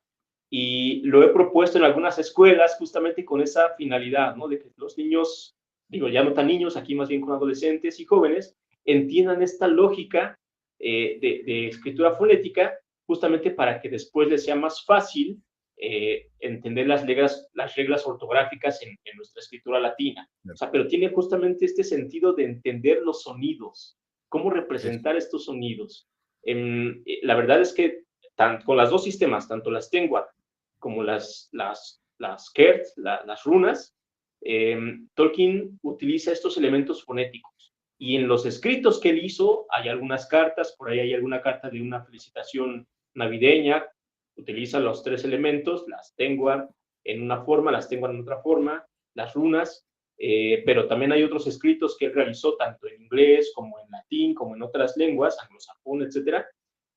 y lo he propuesto en algunas escuelas justamente con esa finalidad, ¿no? De que los niños, digo, ya no tan niños, aquí más bien con adolescentes y jóvenes, entiendan esta lógica de escritura fonética, justamente para que después les sea más fácil entender las reglas ortográficas en nuestra escritura latina. O sea, pero tiene justamente este sentido de entender los sonidos, cómo representar estos sonidos. La verdad es que con las dos sistemas, tanto las Tengwar como las Kert, las runas, Tolkien utiliza estos elementos fonéticos. Y en los escritos que él hizo, hay algunas cartas, por ahí hay alguna carta de una felicitación navideña, utiliza los tres elementos, las Tengwar en una forma, las Tengwar en otra forma, las runas, pero también hay otros escritos que él realizó tanto en inglés como en latín, como en otras lenguas, anglosajón, etcétera,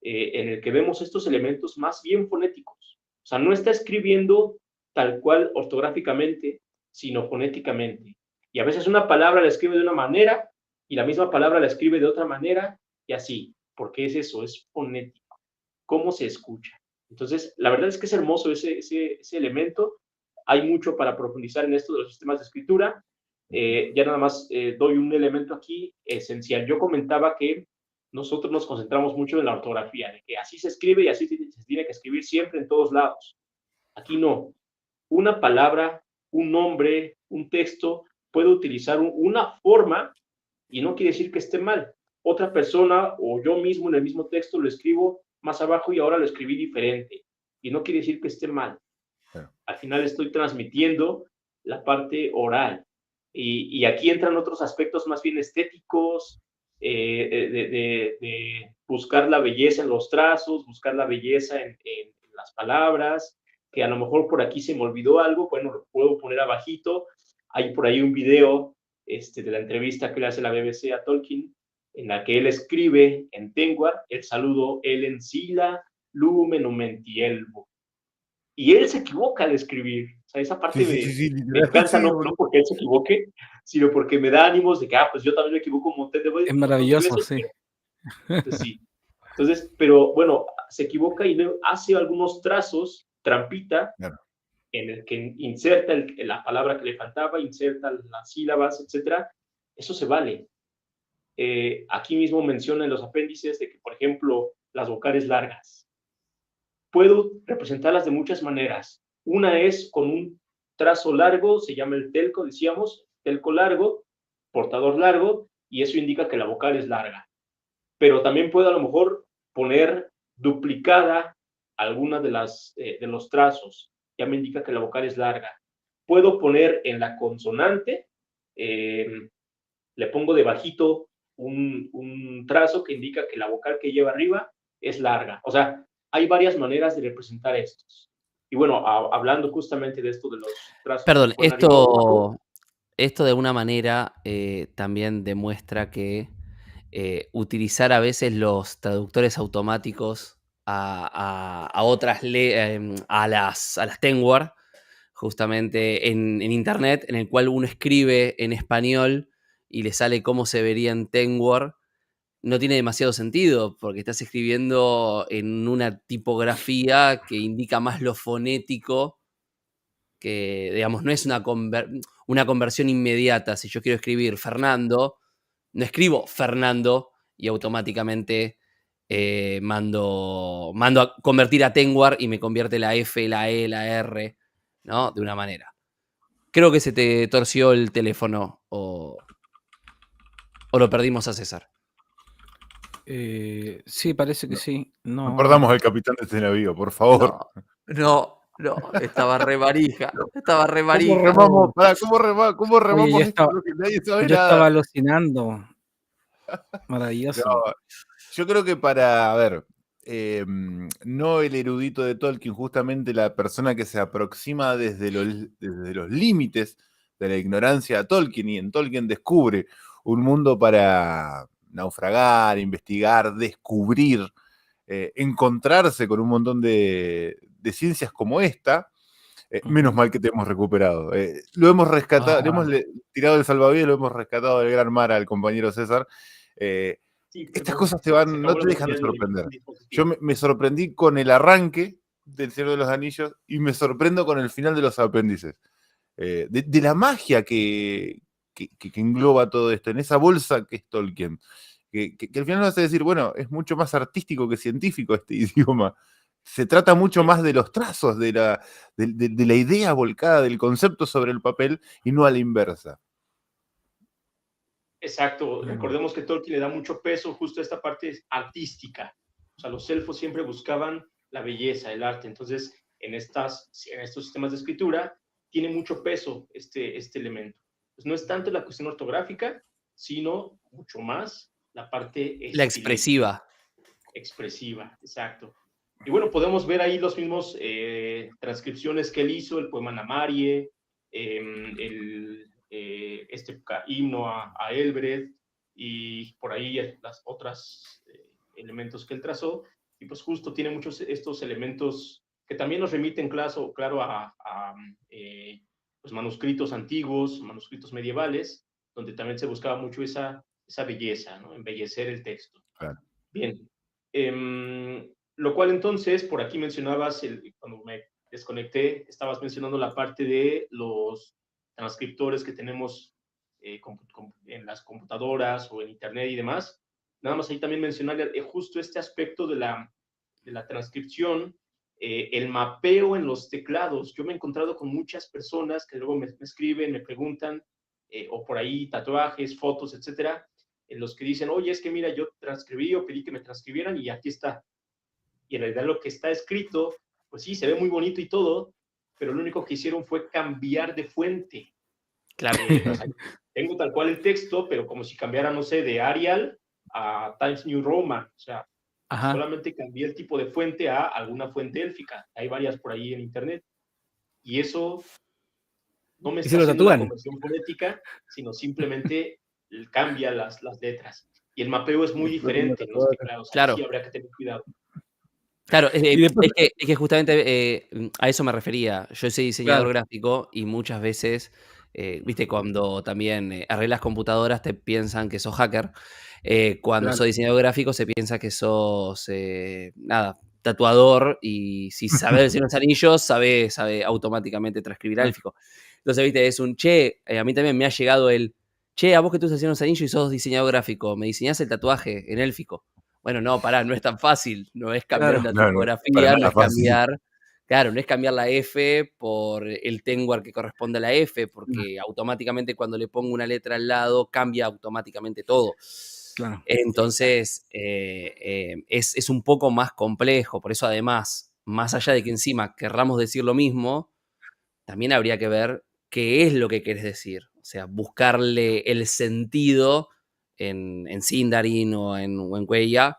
en el que vemos estos elementos más bien fonéticos. O sea, no está escribiendo tal cual ortográficamente, sino fonéticamente. Y a veces una palabra la escribe de una manera y la misma palabra la escribe de otra manera y así, porque es eso, es fonético. ¿Cómo se escucha? Entonces, la verdad es que es hermoso ese elemento. Hay mucho para profundizar en esto de los sistemas de escritura. Ya nada más doy un elemento aquí esencial. Yo comentaba que nosotros nos concentramos mucho en la ortografía, de que así se escribe y así se tiene que escribir siempre en todos lados. Aquí no. Una palabra, un nombre, un texto puede utilizar una forma y no quiere decir que esté mal. Otra persona o yo mismo en el mismo texto lo escribo más abajo y ahora lo escribí diferente y no quiere decir que esté mal. Al final estoy transmitiendo la parte oral y aquí entran otros aspectos más bien estéticos, de buscar la belleza en los trazos, buscar la belleza en las palabras, que a lo mejor por aquí se me olvidó algo, bueno, lo puedo poner abajito. Hay por ahí un video de la entrevista que le hace la BBC a Tolkien, en la que él escribe en Tengwar el saludo Elen Sila Lumen Omentielbo. y él se equivoca al escribir. O sea, esa parte Sí, me literal, encanta, sí, no boludo. porque él se equivoque, sino porque me da ánimos de que, pues yo también me equivoco un montón de Es maravilloso, veces, sí. pero pues sí. Entonces, pero bueno, se equivoca y hace algunos trazos, trampita, Claro. en el que inserta la palabra que le faltaba, inserta las sílabas, etcétera. Eso se vale. Aquí mismo menciona en los apéndices de que, por ejemplo, las vocales largas. Puedo representarlas de muchas maneras. Una es con un trazo largo, se llama el telco, decíamos, telco largo, portador largo, y eso indica que la vocal es larga. Pero también puedo a lo mejor poner duplicada alguna de los trazos. Ya me indica que la vocal es larga. Puedo poner en la consonante, le pongo debajito un trazo que indica que la vocal que lleva arriba es larga. O sea, hay varias maneras de representar estos. Y bueno, hablando justamente de esto de los trazos Perdón, que van arriba o abajo. esto de alguna manera también demuestra que utilizar a veces los traductores automáticos a otras a las Tenwar, justamente en internet, en el cual uno escribe en español y le sale cómo se vería en Tenwar, no tiene demasiado sentido, porque estás escribiendo en una tipografía que indica más lo fonético, que, digamos, no es una conversión inmediata. Si yo quiero escribir Fernando, no escribo Fernando y automáticamente mando a convertir a Tenwar y me convierte la F, la E, la R, ¿no? De una manera. Creo que se te torció el teléfono o lo perdimos a César. Sí, parece que sí. No No, perdamos al capitán de este navío, por favor. No, estaba re varija. Estaba re ¿Cómo varija. remamos? Pará, ¿cómo Oye, remamos esto? Que nadie sabe yo nada. estaba alucinando. Maravilloso. No, yo creo que para, a ver, no el erudito de Tolkien, justamente la persona que se aproxima desde los límites de la ignorancia a Tolkien, y en Tolkien descubre un mundo para naufragar, investigar, descubrir, encontrarse con un montón de ciencias como esta. Menos mal que te hemos recuperado. Lo hemos rescatado, le hemos tirado el salvavidas, lo hemos rescatado del gran mar al compañero César. Sí, Estas perdón, cosas se acabó no te la dejan de batería del sorprender. dispositivo. Yo me sorprendí con el arranque del Señor de los Anillos y me sorprendo con el final de los apéndices. De la magia que engloba todo esto, en esa bolsa que es Tolkien. Que al final nos hace decir, bueno, es mucho más artístico que científico este idioma. Se trata mucho más de los trazos, de la idea volcada, del concepto sobre el papel y no a la inversa. Exacto, recordemos que Tolkien le da mucho peso justo a esta parte artística. O sea, los elfos siempre buscaban la belleza, el arte. Entonces, en estos sistemas de escritura, tiene mucho peso este elemento. Pues no es tanto la cuestión ortográfica, sino mucho más la parte La expresiva. Expresiva, exacto. Y bueno, podemos ver ahí los mismos transcripciones que él hizo, el poema Namarie, este himno a Elbred y por ahí las otras elementos que él trazó. Y pues justo tiene muchos estos elementos que también nos remiten, claro, a pues manuscritos antiguos, manuscritos medievales, donde también se buscaba mucho esa belleza, ¿no? Embellecer el texto. Claro. Bien. Lo cual entonces, por aquí mencionabas, cuando me desconecté, estabas mencionando la parte de los transcriptores que tenemos en las computadoras o en internet y demás. Nada más ahí también mencionar justo este aspecto de la transcripción, el mapeo en los teclados. Yo me he encontrado con muchas personas que luego me escriben, me preguntan, o por ahí tatuajes, fotos, etcétera, en los que dicen, oye, es que mira, yo transcribí o pedí que me transcribieran y aquí está. Y en realidad lo que está escrito, pues sí, se ve muy bonito y todo, pero lo único que hicieron fue cambiar de fuente. Claro. O sea, tengo tal cual el texto, pero como si cambiara, no sé, de Arial a Times New Roman. O sea, solamente cambié el tipo de fuente a alguna fuente élfica. Hay varias por ahí en internet. Y eso no me está haciendo la conversión fonética, sino simplemente cambia las letras. Y el mapeo es muy diferente en los teclados. Claro. Sí, habría que tener cuidado. Claro, Y después, es que justamente a eso me refería. Yo soy diseñador claro, gráfico y muchas veces, viste, cuando también arreglas computadoras te piensan que sos hacker. Cuando claro. sos diseñador gráfico se piensa que sos, nada, tatuador y si sabes decir los anillos, sabe automáticamente transcribir Claro. élfico. Entonces, viste, es un che, a mí también me ha llegado el che, a vos que tú estás haciendo los anillos y sos diseñador gráfico, me diseñás el tatuaje en élfico. Bueno, no, pará, no es tan fácil, no es cambiar Claro. una No, no, para tipografía, no nada es fácil. cambiar, claro, no es cambiar la F por el Tengwar que corresponde a la F, porque automáticamente cuando le pongo una letra al lado cambia automáticamente todo. Claro. Entonces, es un poco más complejo, por eso además, más allá de que encima querramos decir lo mismo, también habría que ver qué es lo que querés decir, o sea, buscarle el sentido en Sindarin o en Cuella,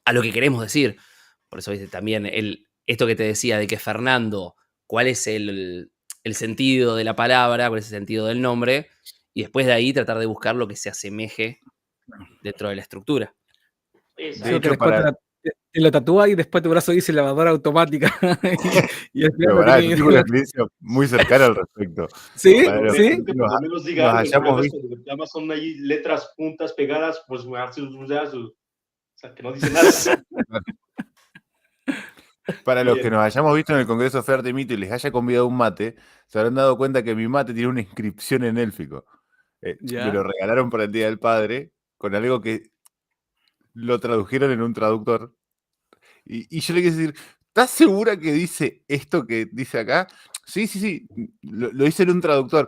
a lo que queremos decir. Por eso, ¿viste? También esto que te decía de que Fernando, cuál es el sentido de la palabra, cuál es el sentido del nombre, y después de ahí tratar de buscar lo que se asemeje dentro de la estructura. De Sí, porque hecho, después para. te lo tatúas y después tu brazo dice lavadora automática. y al final Pero lo pará, yo tenés. tengo una experiencia muy cercana al respecto. ¿Sí? Para los ¿Sí? que Que por lo menos diga nos algo. El hayamos problema es visto. cuando nada más son ahí letras juntas, pegadas, pues me hace o sea, que no dice nada. Para los que Bien. nos hayamos visto en el Congreso Fe Arte y Mito y les haya convidado un mate, se habrán dado cuenta que mi mate tiene una inscripción en élfico. Me Ya. lo regalaron para el Día del Padre con algo que lo tradujeron en un traductor. Y yo le quise decir, ¿estás segura que dice esto que dice acá? Sí, sí, sí, lo hice en un traductor.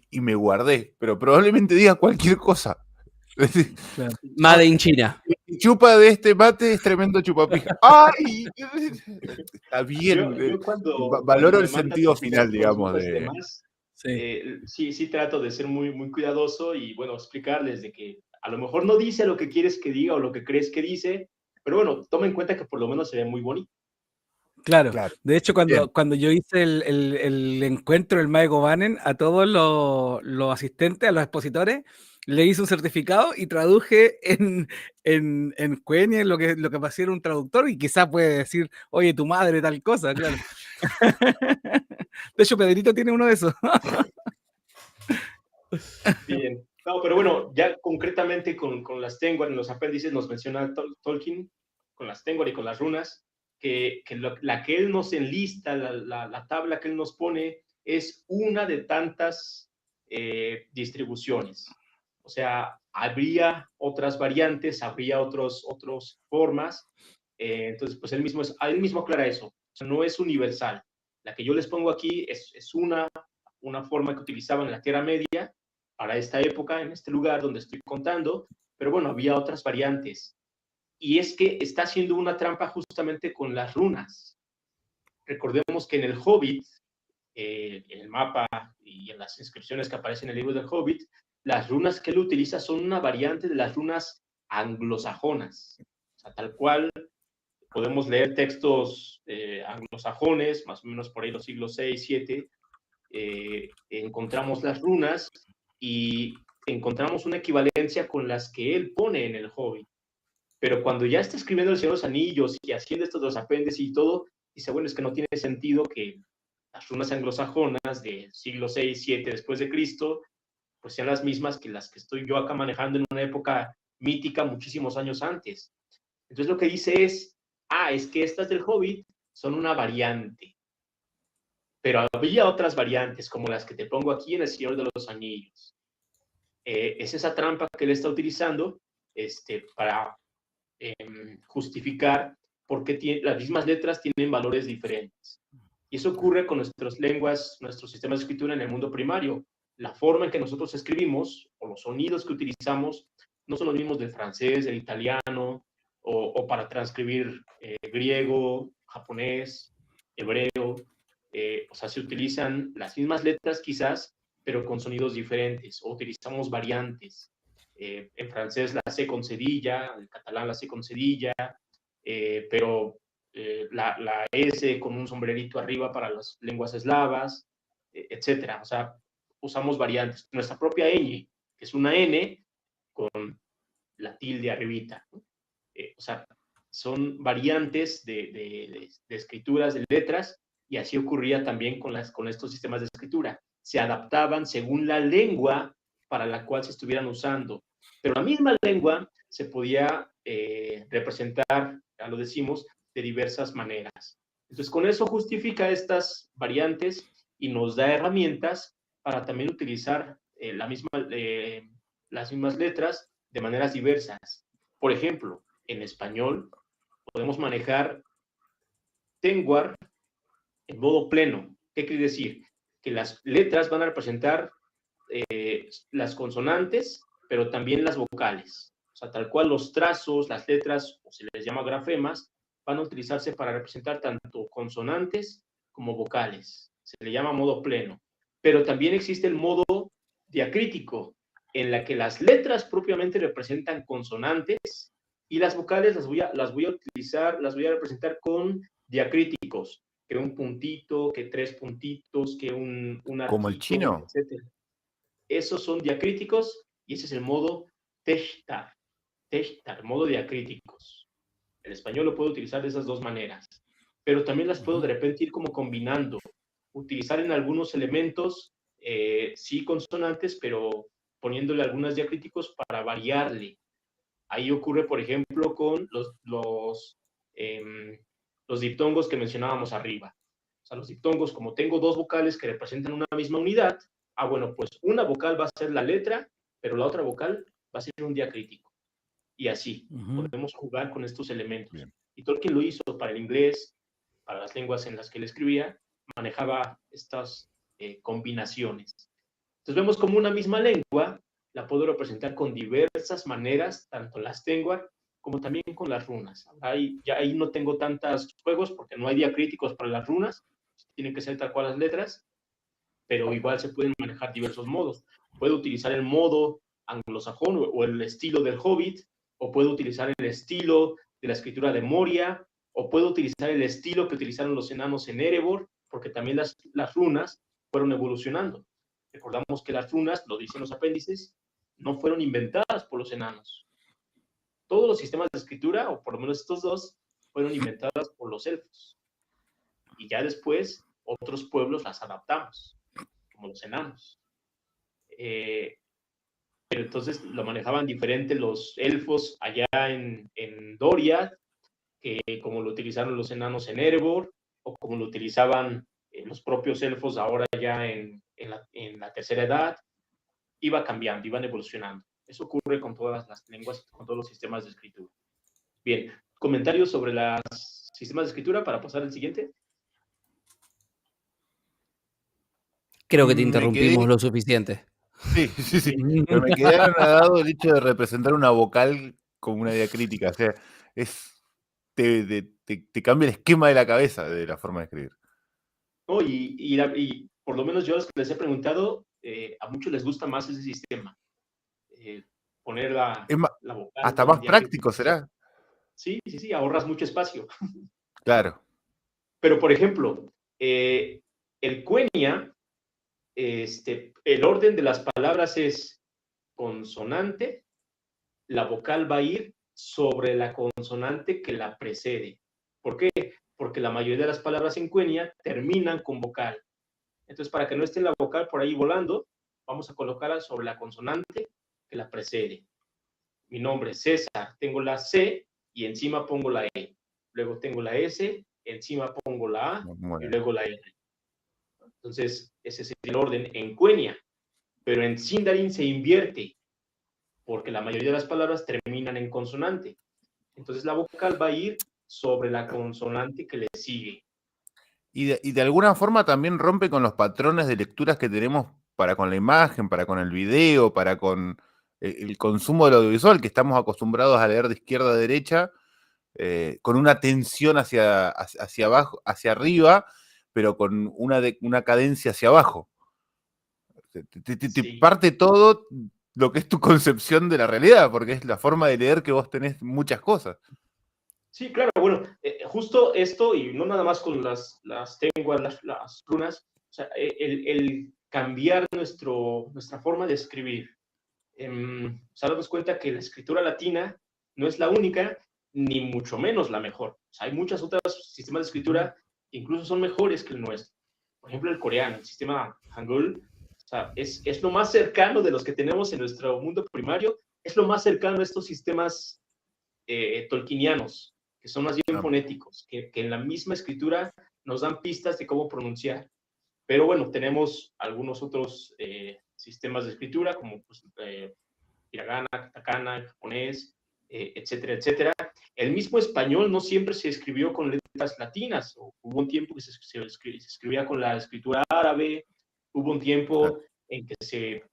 Y me guardé, pero probablemente diga cualquier cosa. Claro. Made in China. El chupa de este mate es tremendo chupapija. ¡Ay! Está bien. Yo cuando Valoro me el mandan sentido este tipo final, de digamos, consultas y de. demás, Sí. sí trato de ser muy, muy cuidadoso y, bueno, explicarles de que a lo mejor no dice lo que quieres que diga o lo que crees que dice, pero bueno, toma en cuenta que por lo menos se ve muy bonito. Claro. Claro. De hecho, Bien. cuando yo hice el encuentro del Mago Banen, a todos los asistentes, a los expositores, le hice un certificado y traduje en Quenya lo que pasara un traductor y quizás puede decir, oye, tu madre, tal cosa, claro. De hecho, Pedrito tiene uno de esos. Bien. No, pero bueno, ya concretamente con las Tengwar en los apéndices nos menciona Tolkien, con las Tengwar y con las runas, que la que él nos enlista, la tabla que él nos pone, es una de tantas distribuciones. O sea, habría otras variantes, habría otras formas. Entonces, pues él mismo aclara eso. O sea, no es universal. La que yo les pongo aquí es una forma que utilizaban en la Tierra Media para esta época, en este lugar donde estoy contando, pero bueno, había otras variantes. Y es que está haciendo una trampa justamente con las runas. Recordemos que en el Hobbit, en el mapa y en las inscripciones que aparecen en el libro del Hobbit, las runas que él utiliza son una variante de las runas anglosajonas. O sea, tal cual podemos leer textos anglosajones, más o menos por ahí los siglos 6, 7, encontramos las runas y encontramos una equivalencia con las que él pone en el Hobbit. Pero cuando ya está escribiendo El Señor de los Anillos y haciendo estos dos apéndices y todo, dice, bueno, es que no tiene sentido que las runas anglosajonas del siglo 6, 7 después de Cristo, pues sean las mismas que las que estoy yo acá manejando en una época mítica muchísimos años antes. Entonces lo que dice es que estas del Hobbit son una variante. Pero había otras variantes, como las que te pongo aquí en El Señor de los Anillos. Es esa trampa que él está utilizando para justificar por qué las mismas letras tienen valores diferentes. Y eso ocurre con nuestras lenguas, nuestros sistemas de escritura en el mundo primario. La forma en que nosotros escribimos, o los sonidos que utilizamos, no son los mismos del francés, del italiano, o para transcribir griego, japonés, hebreo. O sea, se utilizan las mismas letras quizás, pero con sonidos diferentes, o utilizamos variantes. En francés la C con cedilla, en catalán la C con cedilla, pero la S con un sombrerito arriba para las lenguas eslavas, etcétera. O sea, usamos variantes. Nuestra propia ñ, que es una N con la tilde arribita, ¿no? O sea, son variantes de escrituras, de letras, y así ocurría también con estos sistemas de escritura. Se adaptaban según la lengua para la cual se estuvieran usando. Pero la misma lengua se podía representar, ya lo decimos, de diversas maneras. Entonces, con eso justifica estas variantes y nos da herramientas para también utilizar las mismas letras de maneras diversas. Por ejemplo, en español podemos manejar Tengwar en modo pleno. ¿Qué quiere decir? Que las letras van a representar las consonantes, pero también las vocales. O sea, tal cual los trazos, las letras, o se les llama grafemas, van a utilizarse para representar tanto consonantes como vocales. Se le llama modo pleno. Pero también existe el modo diacrítico, en la que las letras propiamente representan consonantes y las vocales las voy a representar con diacríticos, que un puntito, que 3 puntitos, que un ¿Como el arquito, chino? etc. Esos son diacríticos y ese es el modo Techtar, modo diacríticos. El español lo puedo utilizar de esas dos maneras, pero también las puedo de repente ir como combinando, utilizar en algunos elementos, sí consonantes, pero poniéndole algunos diacríticos para variarle. Ahí ocurre, por ejemplo, con los diptongos que mencionábamos arriba. O sea, los diptongos, como tengo dos vocales que representan una misma unidad, bueno, pues una vocal va a ser la letra, pero la otra vocal va a ser un diacrítico. Y así, podemos jugar con estos elementos. Bien. Y Tolkien lo hizo para el inglés, para las lenguas en las que él escribía, manejaba estas combinaciones. Entonces vemos como una misma lengua la puedo representar con diversas maneras, tanto las Tengwar como también con las runas. Ya ahí no tengo tantos juegos porque no hay diacríticos para las runas, tienen que ser tal cual las letras, pero igual se pueden manejar diversos modos. Puedo utilizar el modo anglosajón o el estilo del Hobbit, o puedo utilizar el estilo de la escritura de Moria, o puedo utilizar el estilo que utilizaron los enanos en Erebor, porque también las runas fueron evolucionando. Recordamos que las runas, lo dicen los apéndices, no fueron inventadas por los enanos. Todos los sistemas de escritura, o por lo menos estos dos, fueron inventadas por los elfos. Y ya después, otros pueblos las adaptamos, como los enanos. Pero entonces lo manejaban diferente los elfos allá en Doriath, que como lo utilizaron los enanos en Erebor, o como lo utilizaban los propios elfos ahora ya en la tercera edad. Iba cambiando, iban evolucionando. Eso ocurre con todas las lenguas, con todos los sistemas de escritura. Bien, comentarios sobre los sistemas de escritura para pasar al siguiente. Creo que te interrumpimos lo suficiente. Sí. Pero me quedé anonadado el hecho de representar una vocal como una diacrítica. O sea, te cambia el esquema de la cabeza de la forma de escribir. No, y por lo menos yo a los que les he preguntado, a muchos les gusta más ese sistema. Poner la vocal. Hasta más práctico será. Sí, ahorras mucho espacio. Claro. Pero, por ejemplo, el Quenya, el orden de las palabras es consonante, la vocal va a ir sobre la consonante que la precede. ¿Por qué? Porque la mayoría de las palabras en Quenya terminan con vocal. Entonces, para que no esté la vocal por ahí volando, vamos a colocarla sobre la consonante que la precede. Mi nombre es César, tengo la C y encima pongo la E. Luego tengo la S, encima pongo la A y luego la R. Entonces, ese es el orden en Quenya. Pero en Sindarin se invierte, porque la mayoría de las palabras terminan en consonante. Entonces, la vocal va a ir sobre la consonante que le sigue. Y de alguna forma también rompe con los patrones de lecturas que tenemos para con la imagen, para con el video, para con el consumo del audiovisual, que estamos acostumbrados a leer de izquierda a derecha, con una tensión hacia abajo, hacia arriba, pero con una cadencia hacia abajo. Te parte todo lo que es tu concepción de la realidad, porque es la forma de leer que vos tenés muchas cosas. Sí, claro, bueno, justo esto, y no nada más con las Tengwar, las runas, o sea, el cambiar nuestra forma de escribir. O sea, darnos cuenta que la escritura latina no es la única ni mucho menos la mejor. O sea, hay muchos otros sistemas de escritura que incluso son mejores que el nuestro. Por ejemplo, el coreano, el sistema Hangul, o sea, es lo más cercano de los que tenemos en nuestro mundo primario, es lo más cercano a estos sistemas tolkienianos, que son más bien fonéticos, que en la misma escritura nos dan pistas de cómo pronunciar. Pero bueno, tenemos algunos otros sistemas de escritura, como pues, hiragana, katakana, japonés, etcétera, etcétera. El mismo español no siempre se escribió con letras latinas. Hubo un tiempo que se escribía con la escritura árabe, hubo un tiempo en que se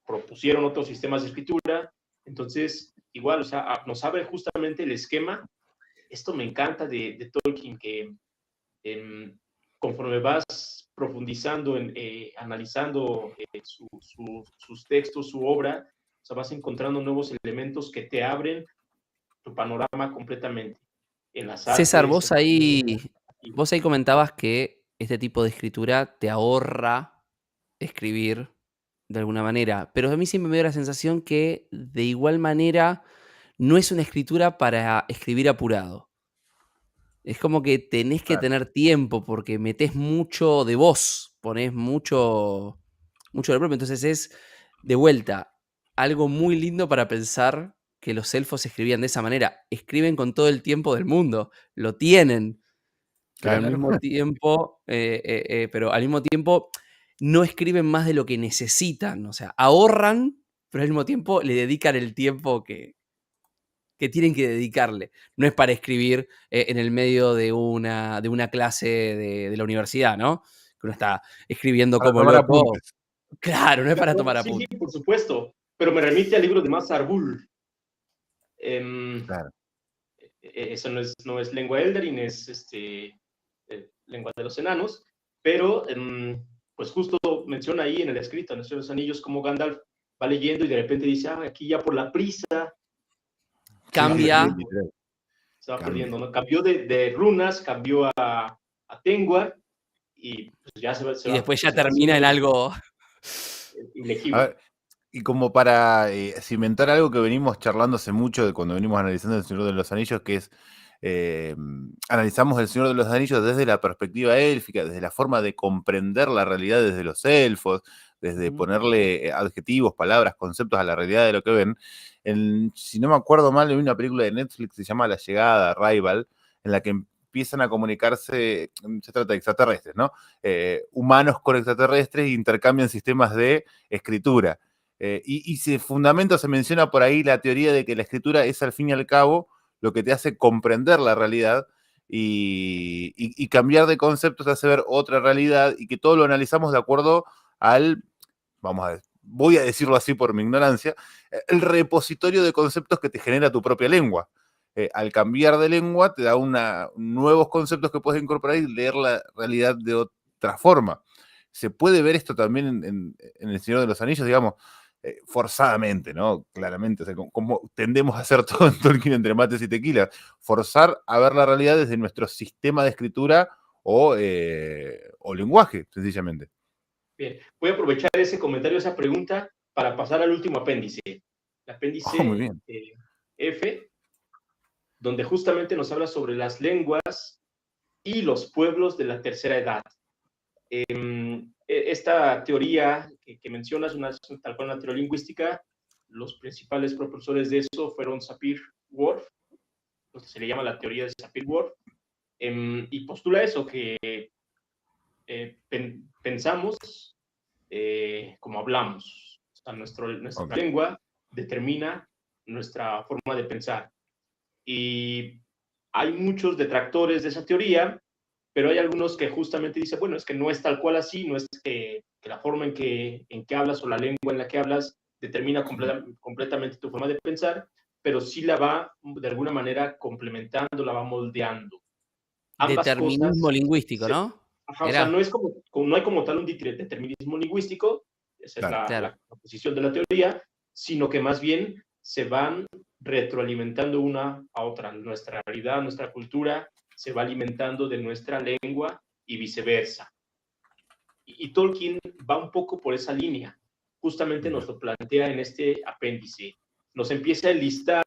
propusieron otros sistemas de escritura. Entonces, igual, o sea, nos abre justamente el esquema. Esto me encanta de Tolkien, que conforme vas profundizando, analizando sus textos, su obra, o sea, vas encontrando nuevos elementos que te abren tu panorama completamente. En las artes, César, vos ahí comentabas que este tipo de escritura te ahorra escribir de alguna manera, pero a mí siempre me dio la sensación que de igual manera no es una escritura para escribir apurado. Es como que tenés que tener tiempo porque metés mucho de vos, ponés mucho de propio. Entonces es, de vuelta, algo muy lindo para pensar que los elfos escribían de esa manera. Escriben con todo el tiempo del mundo, lo tienen, pero al mismo tiempo, no escriben más de lo que necesitan. O sea, ahorran, pero al mismo tiempo le dedican el tiempo que tienen que dedicarle. No es para escribir en el medio de una clase de la universidad, ¿no? Que uno está escribiendo Para como tomar loco. apuntes. Claro, no es para tomar Sí, apuntes. por supuesto, pero me remite al libro de Mazar Bull. Claro. Eso no es lengua Eldarin, es lengua de los enanos, pero pues justo menciona ahí en el escrito, en los Anillos, como Gandalf va leyendo y de repente dice, aquí ya por la prisa Cambia. se va perdiendo, ¿no? Cambió de runas, cambió a Tengwar y pues ya se va. Y después ya termina en algo ilegible. A ver, y como para cimentar algo que venimos charlando hace mucho, de cuando venimos analizando El Señor de los Anillos, que es, analizamos El Señor de los Anillos desde la perspectiva élfica, desde la forma de comprender la realidad desde los elfos, desde ponerle adjetivos, palabras, conceptos a la realidad de lo que ven. Si no me acuerdo mal, hay una película de Netflix que se llama La Llegada, Arrival, en la que empiezan a comunicarse, se trata de extraterrestres, ¿no? Humanos con extraterrestres e intercambian sistemas de escritura. Y se menciona por ahí la teoría de que la escritura es al fin y al cabo lo que te hace comprender la realidad y cambiar de conceptos te hace ver otra realidad y que todo lo analizamos de acuerdo al, voy a decirlo así por mi ignorancia, el repositorio de conceptos que te genera tu propia lengua. Al cambiar de lengua te da nuevos conceptos que puedes incorporar y leer la realidad de otra forma. Se puede ver esto también en El Señor de los Anillos, digamos, forzadamente, ¿no? Claramente, o sea, como tendemos a hacer todo en Tolkien entre mates y tequilas, forzar a ver la realidad desde nuestro sistema de escritura o lenguaje, sencillamente. Bien, voy a aprovechar ese comentario, esa pregunta, para pasar al último apéndice. El apéndice muy bien. F, donde justamente nos habla sobre las lenguas y los pueblos de la tercera edad. Esta teoría que mencionas, tal cual una teoría lingüística, los principales propulsores de eso fueron Sapir-Whorf, se le llama la teoría de Sapir-Whorf, y postula eso, que pensamos como hablamos. O sea, nuestra lengua determina nuestra forma de pensar. Y hay muchos detractores de esa teoría, pero hay algunos que justamente dicen, bueno, es que no es tal cual así, no es que la forma en que hablas o la lengua en la que hablas determina completamente tu forma de pensar, pero sí la va de alguna manera complementando, la va moldeando. Ambas determinismo cosas, lingüístico, ¿no? O sea, no hay como tal un determinismo lingüístico, esa es la posición de la teoría, sino que más bien se van retroalimentando una a otra. Nuestra realidad, nuestra cultura se va alimentando de nuestra lengua y viceversa. Y Tolkien va un poco por esa línea. Justamente nos lo plantea en este apéndice. Nos empieza a listar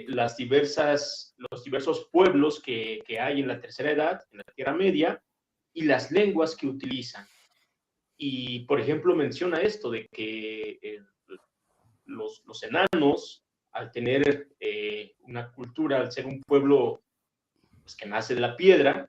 los diversos pueblos que hay en la tercera edad, en la Tierra Media, y las lenguas que utilizan. Y, por ejemplo, menciona esto de que los enanos, al tener una cultura, al ser un pueblo pues, que nace de la piedra,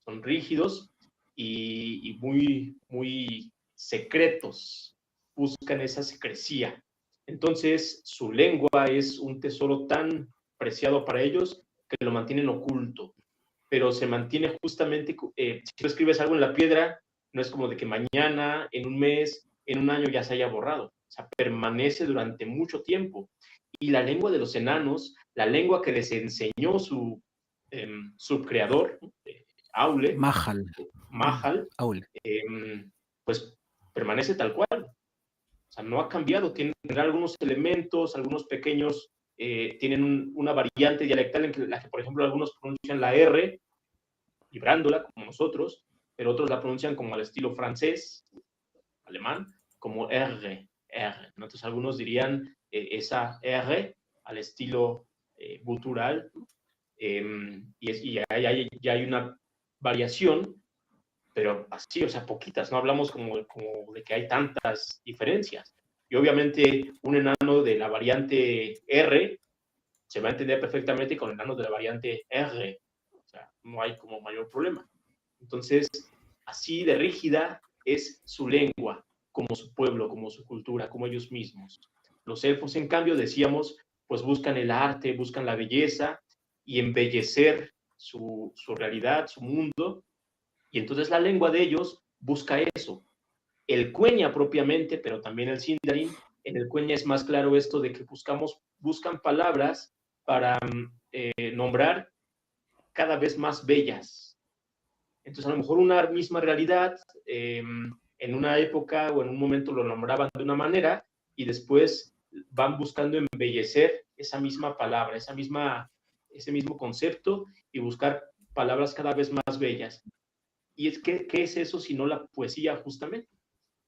son rígidos y muy, muy secretos, buscan esa secrecía. Entonces, su lengua es un tesoro tan preciado para ellos que lo mantienen oculto, pero se mantiene justamente, si tú escribes algo en la piedra, no es como de que mañana, en un mes, en un año ya se haya borrado, o sea, permanece durante mucho tiempo. Y la lengua de los enanos, la lengua que les enseñó su creador, Aule, Mahal. Aule. pues permanece tal cual. O sea, no ha cambiado, tiene algunos elementos, algunos pequeños, tienen una variante dialectal en la que, por ejemplo, algunos pronuncian la R, vibrándola, como nosotros, pero otros la pronuncian como al estilo francés, alemán, como R. Entonces, algunos dirían esa R al estilo gutural, y ya hay una variación, pero así, o sea, poquitas, no hablamos como de que hay tantas diferencias. Y obviamente un enano de la variante R se va a entender perfectamente con enanos de la variante R, o sea, no hay como mayor problema. Entonces, así de rígida es su lengua, como su pueblo, como su cultura, como ellos mismos. Los elfos, en cambio, decíamos, pues buscan el arte, buscan la belleza y embellecer su realidad, su mundo, y entonces la lengua de ellos busca eso. El Quenya propiamente, pero también el Sindarin, en el Quenya es más claro esto de que buscan palabras para nombrar cada vez más bellas. Entonces, a lo mejor una misma realidad, en una época o en un momento lo nombraban de una manera y después van buscando embellecer esa misma palabra, ese mismo concepto y buscar palabras cada vez más bellas. Y es que, ¿qué es eso sino la poesía justamente?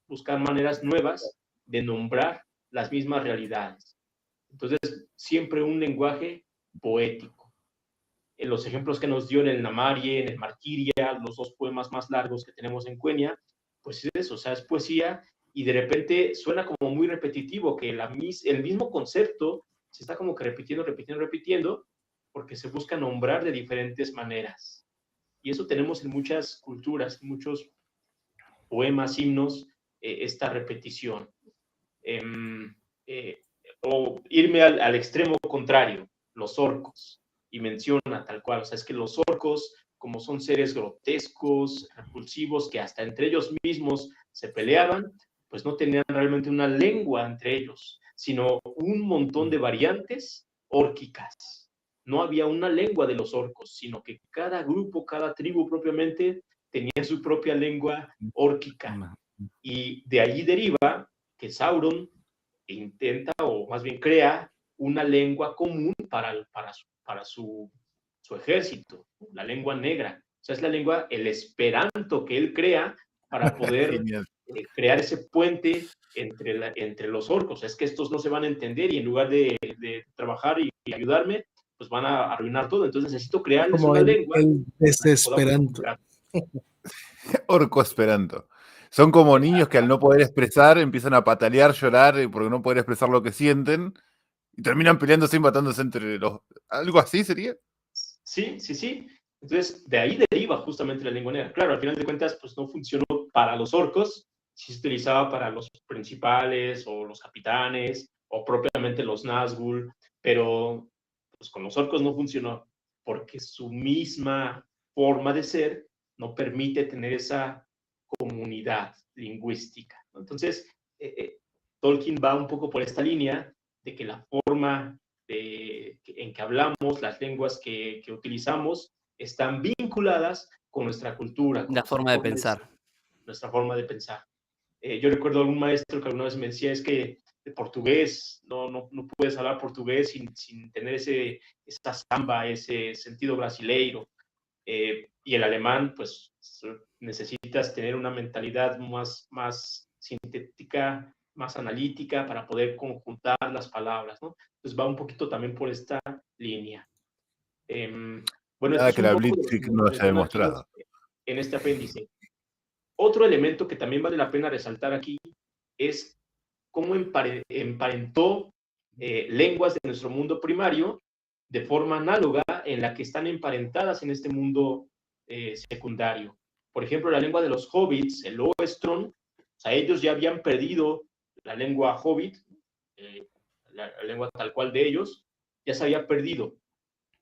Buscar maneras nuevas de nombrar las mismas realidades. Entonces, siempre un lenguaje poético. En los ejemplos que nos dio en el Namarie, en el Marquiria, los dos poemas más largos que tenemos en Quenya, pues es eso, o sea, es poesía y de repente suena como muy repetitivo, que el mismo concepto se está como que repitiendo, porque se busca nombrar de diferentes maneras. Y eso tenemos en muchas culturas, en muchos poemas, himnos, esta repetición. O irme al extremo contrario, los orcos, y menciona tal cual, o sea, es que los orcos, como son seres grotescos, repulsivos, que hasta entre ellos mismos se peleaban, pues no tenían realmente una lengua entre ellos, sino un montón de variantes órquicas. No había una lengua de los orcos, sino que cada grupo, cada tribu propiamente tenía su propia lengua órquica. Y de allí deriva que Sauron intenta, o más bien crea, una lengua común para su ejército, la lengua negra. O sea, es la lengua, el esperanto que él crea para poder crear ese puente entre los orcos. Es que estos no se van a entender y en lugar de trabajar y ayudarme, pues van a arruinar todo. Entonces necesito crearles una lengua. El desesperanto. Orco esperanto. Son como niños que al no poder expresar empiezan a patalear, llorar porque no poder expresar lo que sienten y terminan peleándose y matándose entre los... ¿Algo así sería? Sí. Entonces, de ahí deriva justamente la lengua negra. Claro, al final de cuentas, pues no funcionó para los orcos, sí se utilizaba para los principales o los capitanes o propiamente los Nazgûl, pero pues con los orcos no funcionó porque su misma forma de ser no permite tener esa comunidad lingüística. Entonces, Tolkien va un poco por esta línea de que la forma en que hablamos, las lenguas que utilizamos, están vinculadas con nuestra cultura. Con la forma de pensar. Nuestra forma de pensar. Yo recuerdo a algún maestro que alguna vez me decía, es que de portugués, no puedes hablar portugués sin tener esa samba, ese sentido brasileiro. Y el alemán, pues necesitas tener una mentalidad más sintética, más analítica para poder conjuntar las palabras, ¿no? Entonces va un poquito también por esta línea. Bueno, esto Nada es que un la poco de lo que Blitzkrieg nos no haya menciona aquí demostrado. en este apéndice. Otro elemento que también vale la pena resaltar aquí es cómo emparentó lenguas de nuestro mundo primario de forma análoga en la que están emparentadas en este mundo secundario. Por ejemplo, la lengua de los hobbits, el Oestron, o sea, ellos ya habían perdido la lengua hobbit, la lengua tal cual de ellos, ya se había perdido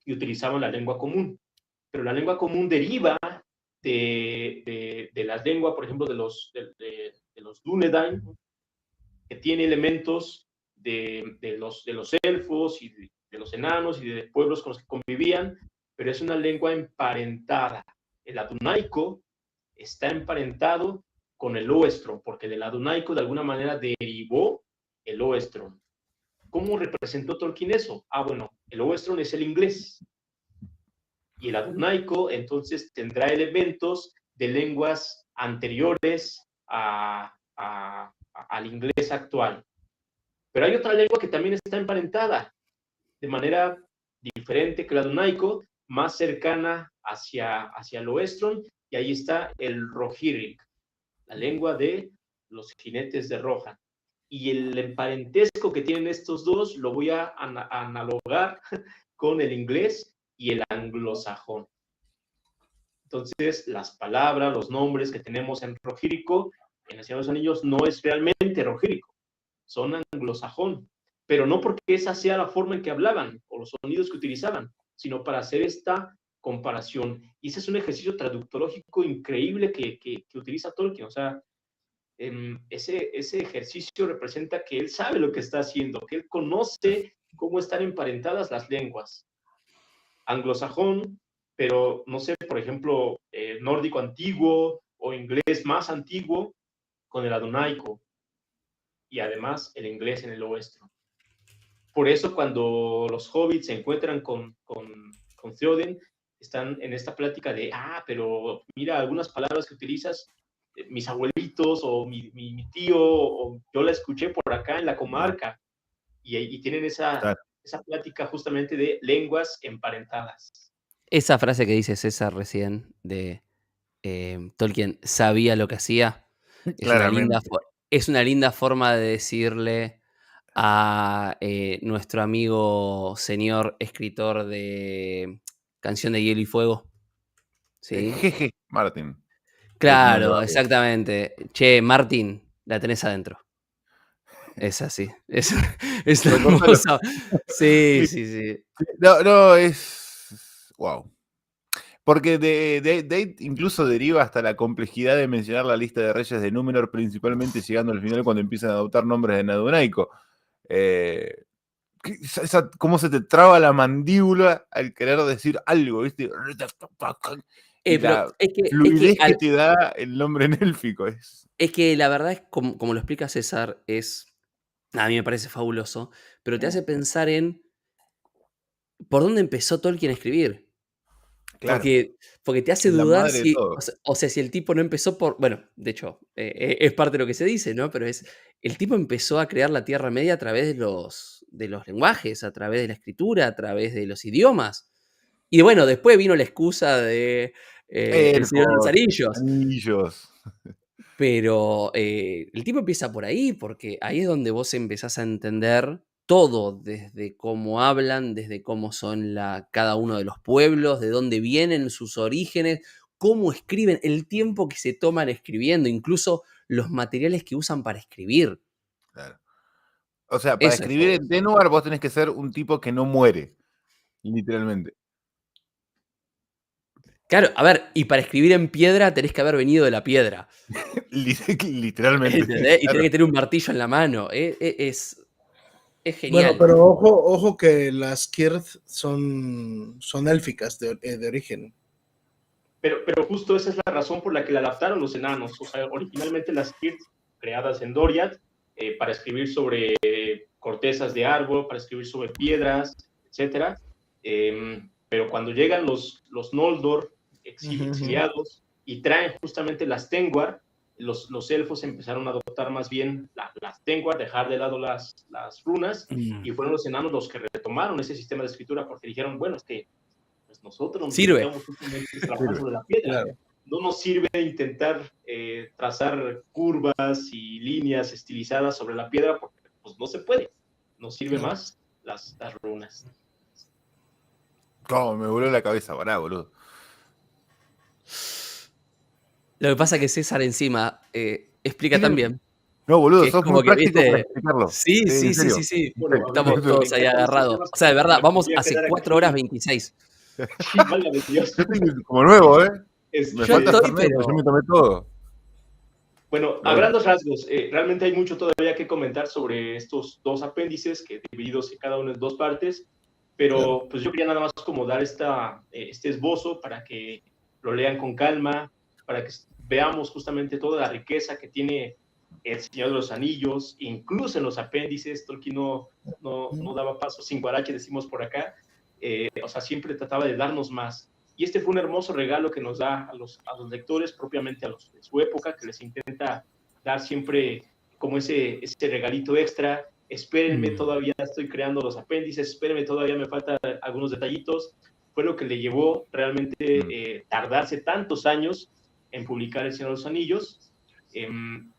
y utilizaban la lengua común. Pero la lengua común deriva de las lenguas, por ejemplo, de los Dúnedain, que tiene elementos de los elfos y de los enanos y de pueblos con los que convivían, pero es una lengua emparentada. El adunaico está emparentado con el oestron, porque del adunaico de alguna manera derivó el oestron. ¿Cómo representó Tolkien eso? Bueno, el oestron es el inglés. Y el adunaico entonces tendrá elementos de lenguas anteriores al inglés actual. Pero hay otra lengua que también está emparentada de manera diferente que el adunaico, más cercana hacia el oestron, y ahí está el rohirric, la lengua de los jinetes de Rohan. Y el parentesco que tienen estos dos lo voy a analogar con el inglés y el anglosajón. Entonces, las palabras, los nombres que tenemos en rohírrico, en el Señor de los Anillos, no es realmente rohírrico, son anglosajón, pero no porque esa sea la forma en que hablaban o los sonidos que utilizaban, sino para hacer esta comparación. Y ese es un ejercicio traductológico increíble que utiliza Tolkien. O sea, ese ejercicio representa que él sabe lo que está haciendo, que él conoce cómo están emparentadas las lenguas. Anglosajón, pero no sé, por ejemplo, nórdico antiguo o inglés más antiguo con el adunaico, y además el inglés en el oeste. Por eso cuando los hobbits se encuentran con Theoden, están en esta plática de, pero mira, algunas palabras que utilizas, mis abuelitos o mi tío, o yo la escuché por acá en la comarca, y tienen esa plática justamente de lenguas emparentadas. Esa frase que dice César recién de Tolkien sabía lo que hacía, es una linda forma de decirle a nuestro amigo señor escritor de Canción de Hielo y Fuego. ¿Sí? Jeje, Martin. Claro, exactamente. Che, Martin, la tenés adentro. Es así. Es hermosa. Sí. No, es... Wow. Porque de ahí incluso deriva hasta la complejidad de mencionar la lista de reyes de Númenor, principalmente llegando al final cuando empiezan a adoptar nombres de Nadunaico. Cómo se te traba la mandíbula al querer decir algo, ¿viste? Y la fluidez que te da el nombre en élfico. Es que la verdad es, como lo explica César, a mí me parece fabuloso, pero te hace pensar en por dónde empezó Tolkien a escribir. Claro. Porque te hace dudar si, o sea, si el tipo no empezó por, bueno, de hecho, es parte de lo que se dice, ¿no? Pero el tipo empezó a crear la Tierra Media a través de los lenguajes, a través de la escritura, a través de los idiomas. Y bueno, después vino la excusa de El Señor de los Anillos. Pero el tipo empieza por ahí, porque ahí es donde vos empezás a entender todo, desde cómo hablan, desde cómo son cada uno de los pueblos, de dónde vienen sus orígenes, cómo escriben, el tiempo que se toman escribiendo, incluso los materiales que usan para escribir. Claro. O sea, para escribir en Denúar vos tenés que ser un tipo que no muere, literalmente. Claro, a ver, y para escribir en piedra tenés que haber venido de la piedra. Literalmente. ¿Entendés? Y tenés que tener un martillo en la mano. Es genial. Bueno, pero ojo que las Kirth son élficas de origen. Pero justo esa es la razón por la que la adaptaron los enanos. O sea, originalmente las Kirth, creadas en Doriath, para escribir sobre cortezas de árbol, para escribir sobre piedras, etc. Pero cuando llegan los Noldor exiliados y traen justamente las Tengwar, los elfos empezaron a adoptar más bien las lenguas, dejar de lado las runas, y fueron los enanos los que retomaron ese sistema de escritura porque dijeron, bueno, es que pues nosotros nos Sirve. dedicamos justamente a trabajar sobre la piedra. Claro. No nos sirve intentar trazar curvas y líneas estilizadas sobre la piedra porque pues, no se puede. Nos sirve más las runas. ¿Cómo? Me voló la cabeza, pará, boludo. Lo que pasa es que César encima explica también. No, boludo, Que es sos como muy que, práctico ¿viste? para explicarlo. Sí, en sí, sí, serio. sí, sí. Bueno, Estamos todos ahí agarrados. O sea, de verdad, vamos hace 4 horas 26. Sí, válgame Dios. Yo estoy como nuevo, ¿eh? Me Yo falta estoy, Fernet, pero- yo me tomé todo. Bueno, a grandes rasgos, realmente hay mucho todavía que comentar sobre estos dos apéndices, que divididos cada uno en dos partes, pero pues yo quería nada más como dar este esbozo para que lo lean con calma, para que veamos justamente toda la riqueza que tiene El Señor de los Anillos, incluso en los apéndices. Tolkien no daba paso sin guarache, decimos por acá, o sea, siempre trataba de darnos más. Y este fue un hermoso regalo que nos da a los lectores, propiamente a los de su época, que les intenta dar siempre como ese regalito extra. Espérenme, todavía estoy creando los apéndices, espérenme, todavía me faltan algunos detallitos. Fue lo que le llevó realmente tardarse tantos años en publicar El Señor de los Anillos,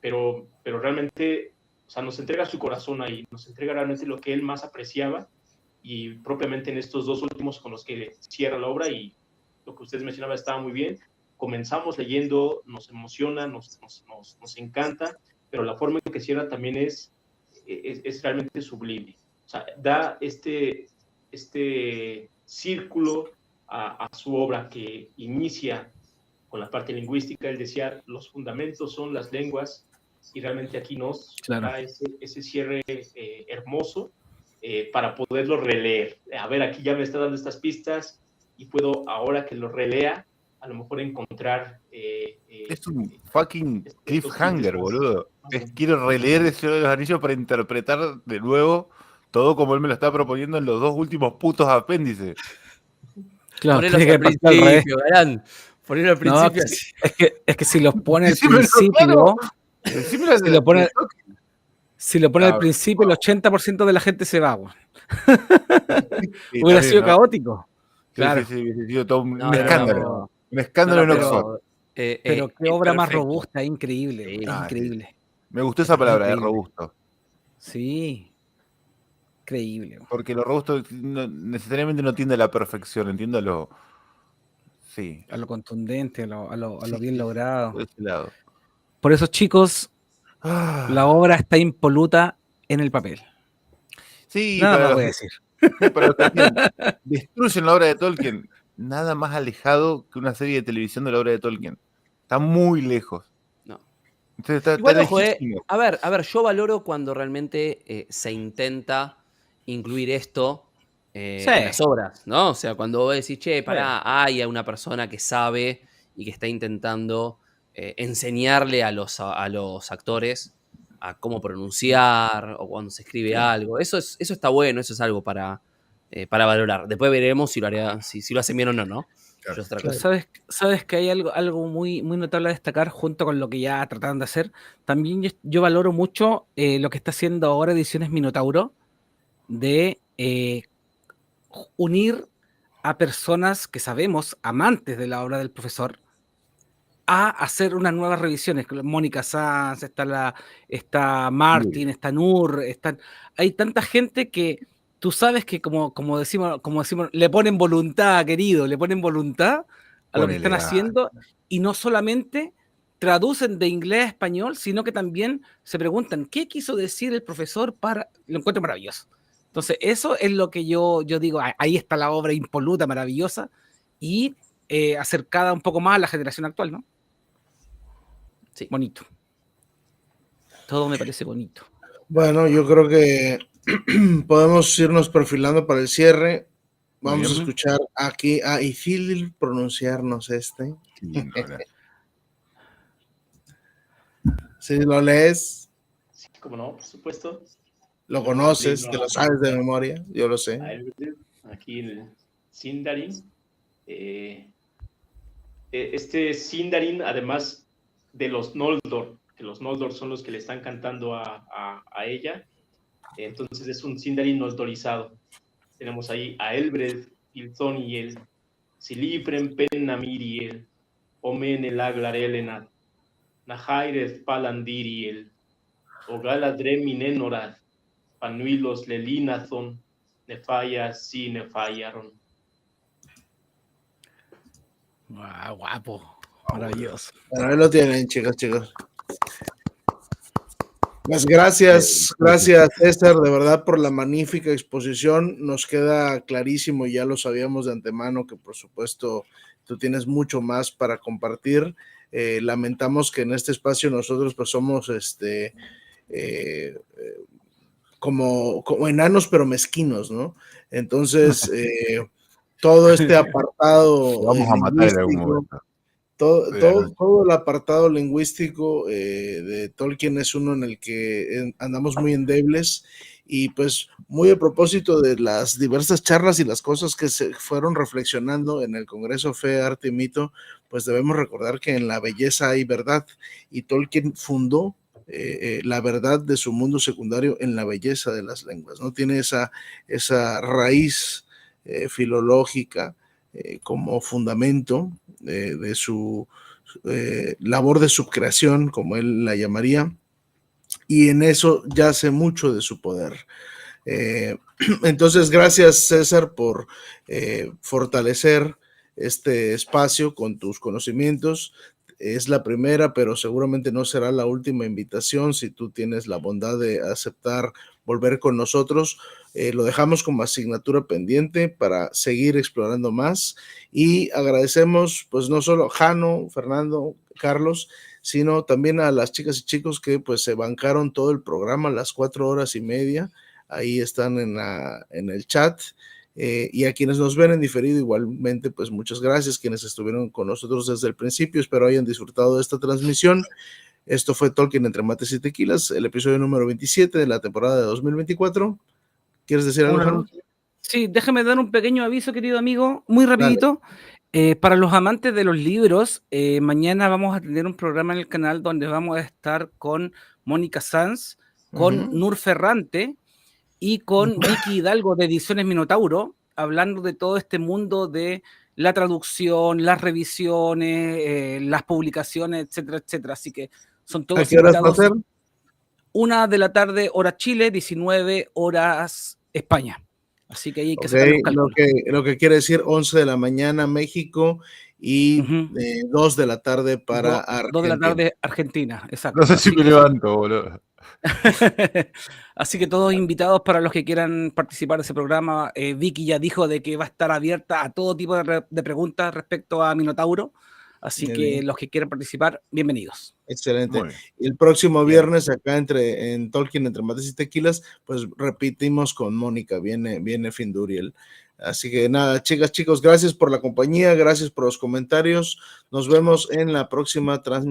pero realmente, o sea, nos entrega su corazón ahí, nos entrega realmente lo que él más apreciaba, y propiamente en estos dos últimos con los que cierra la obra, y lo que ustedes mencionaban estaba muy bien. Comenzamos leyendo, nos emociona, nos encanta, pero la forma en que cierra también es realmente sublime. O sea, da este círculo a su obra, que inicia con la parte lingüística. Él decía, los fundamentos son las lenguas, y realmente aquí nos da ese cierre hermoso para poderlo releer. A ver, aquí ya me está dando estas pistas, y puedo, ahora que lo relea, a lo mejor encontrar... Es un fucking cliffhanger, boludo. Quiero releer El Señor de los Anillos para interpretar de nuevo todo como él me lo está proponiendo en los dos últimos putos apéndices. Claro, Ponelos tiene al que partir al revés. principio, Galán. Ponelo al No, principio. es que si los pone al Decímelo, principio, claro. Decímelo si lo pone, de toque. si lo pone al Ah, principio, el 80% de la gente se va, güey. Sí, Hubiera está sido bien, ¿no? caótico. Sí, Claro. sí, hubiese sido todo un No, no, escándalo. no, Un escándalo en pero, Oxford. Pero qué obra más perfecto. robusta, increíble, Sí. es Ah, increíble. Me gustó esa palabra, Increíble. robusto. Sí, increíble. Güey. Porque lo robusto necesariamente no tiende a la perfección, entiendo lo. Sí. A lo contundente, a lo Sí, bien sí, logrado. por ese lado. Por eso, chicos, la obra está impoluta en el papel. Sí, Nada para más los, voy a decir. sí, para los que destruyen la obra de Tolkien, nada más alejado que una serie de televisión de la obra de Tolkien. Está muy lejos. No. Entonces está Igual, ojo, lejísimo. a ver, yo valoro cuando realmente se intenta incluir esto Sí. en las obras, ¿no? O sea, cuando vos decís, che, pará, hay una persona que sabe y que está intentando enseñarle a los actores a cómo pronunciar o cuando se escribe algo. Eso está bueno, eso es algo para valorar. Después veremos si lo hacen bien o no, ¿no? Claro. Eso es otra Pero cosa. sabes que hay algo muy, muy notable a destacar junto con lo que ya trataron de hacer. También yo valoro mucho lo que está haciendo ahora Ediciones Minotauro de unir a personas que sabemos, amantes de la obra del profesor, a hacer unas nuevas revisiones. Mónica Sanz, está Martin, está Nur, hay tanta gente que tú sabes que como decimos, le ponen voluntad, querido, le ponen voluntad a lo que están Ponele haciendo, y no solamente traducen de inglés a español, sino que también se preguntan, ¿qué quiso decir el profesor? Lo encuentro maravilloso. Entonces, eso es lo que yo digo, ahí está la obra impoluta, maravillosa, y acercada un poco más a la generación actual, ¿no? Sí. Bonito. Todo me parece bonito. Bueno, yo creo que podemos irnos perfilando para el cierre. Vamos a escuchar aquí a Ithilil pronunciarnos este. Si lo lees, Sí, como no, por supuesto. lo conoces, te lo sabes de memoria, yo lo sé. Aquí el Sindarin. Este Sindarin, además de los Noldor, que los Noldor son los que le están cantando a ella. Entonces es un Sindarin noldorizado. Tenemos ahí a Elbred, Ilzoniel, Silifren Pennamiriel, Omen el Aglarelenath, Nahaireth Palandiriel, Ogaladre Minenorath, Panuilos Lelinazon, Nefaya si Nefayaron. Guapo, maravilloso. Bueno, ahí lo tienen, chicos. Pues gracias César, de verdad por la magnífica exposición. Nos queda clarísimo, y ya lo sabíamos de antemano, que por supuesto tú tienes mucho más para compartir. Lamentamos que en este espacio nosotros pues somos como enanos pero mezquinos, ¿no? Entonces todo este apartado Vamos a matar en algún momento. Todo el apartado lingüístico de Tolkien es uno en el que andamos muy endebles, y pues muy a propósito de las diversas charlas y las cosas que se fueron reflexionando en el Congreso Fe, Arte y Mito, pues debemos recordar que en la belleza hay verdad, y Tolkien fundó la verdad de su mundo secundario en la belleza de las lenguas, ¿no? Tiene esa raíz filológica como fundamento de su labor de subcreación, como él la llamaría, y en eso yace mucho de su poder. Entonces, gracias César por fortalecer este espacio con tus conocimientos. Es la primera, pero seguramente no será la última invitación. Si tú tienes la bondad de aceptar volver con nosotros, lo dejamos como asignatura pendiente para seguir explorando más, y agradecemos pues no solo a Jano, Fernando, Carlos, sino también a las chicas y chicos que pues se bancaron todo el programa, las 4 horas y media, ahí están en el chat. Y a quienes nos ven en diferido igualmente, pues muchas gracias, quienes estuvieron con nosotros desde el principio, espero hayan disfrutado de esta transmisión. Esto fue Tolkien entre mates y tequilas, el episodio número 27 de la temporada de 2024. ¿Quieres decir algo, Jano? Sí, déjame dar un pequeño aviso, querido amigo, muy rapidito. Para los amantes de los libros, mañana vamos a tener un programa en el canal donde vamos a estar con Mónica Sanz, con Nur Ferrante y con Vicky Hidalgo de Ediciones Minotauro, hablando de todo este mundo de la traducción, las revisiones, las publicaciones, etcétera, etcétera. Así que son todos ¿A qué horas va a ser? 1 de la tarde, hora Chile, 19 horas España. Así que ahí hay que sacar los cálculos. Lo que quiere decir 11 de la mañana México y 2 de la tarde para Argentina. 2 de la tarde Argentina, exacto. No sé si me levanto, boludo. Así que todos invitados para los que quieran participar de ese programa. Vicky ya dijo de que va a estar abierta a todo tipo de preguntas respecto a Minotauro. Así que los que quieran participar, bienvenidos. Excelente. El próximo viernes acá en Tolkien entre mates y tequilas, pues repetimos con Mónica, viene Finduriel. Así que nada, chicas, chicos, gracias por la compañía, gracias por los comentarios. Nos vemos en la próxima transmisión.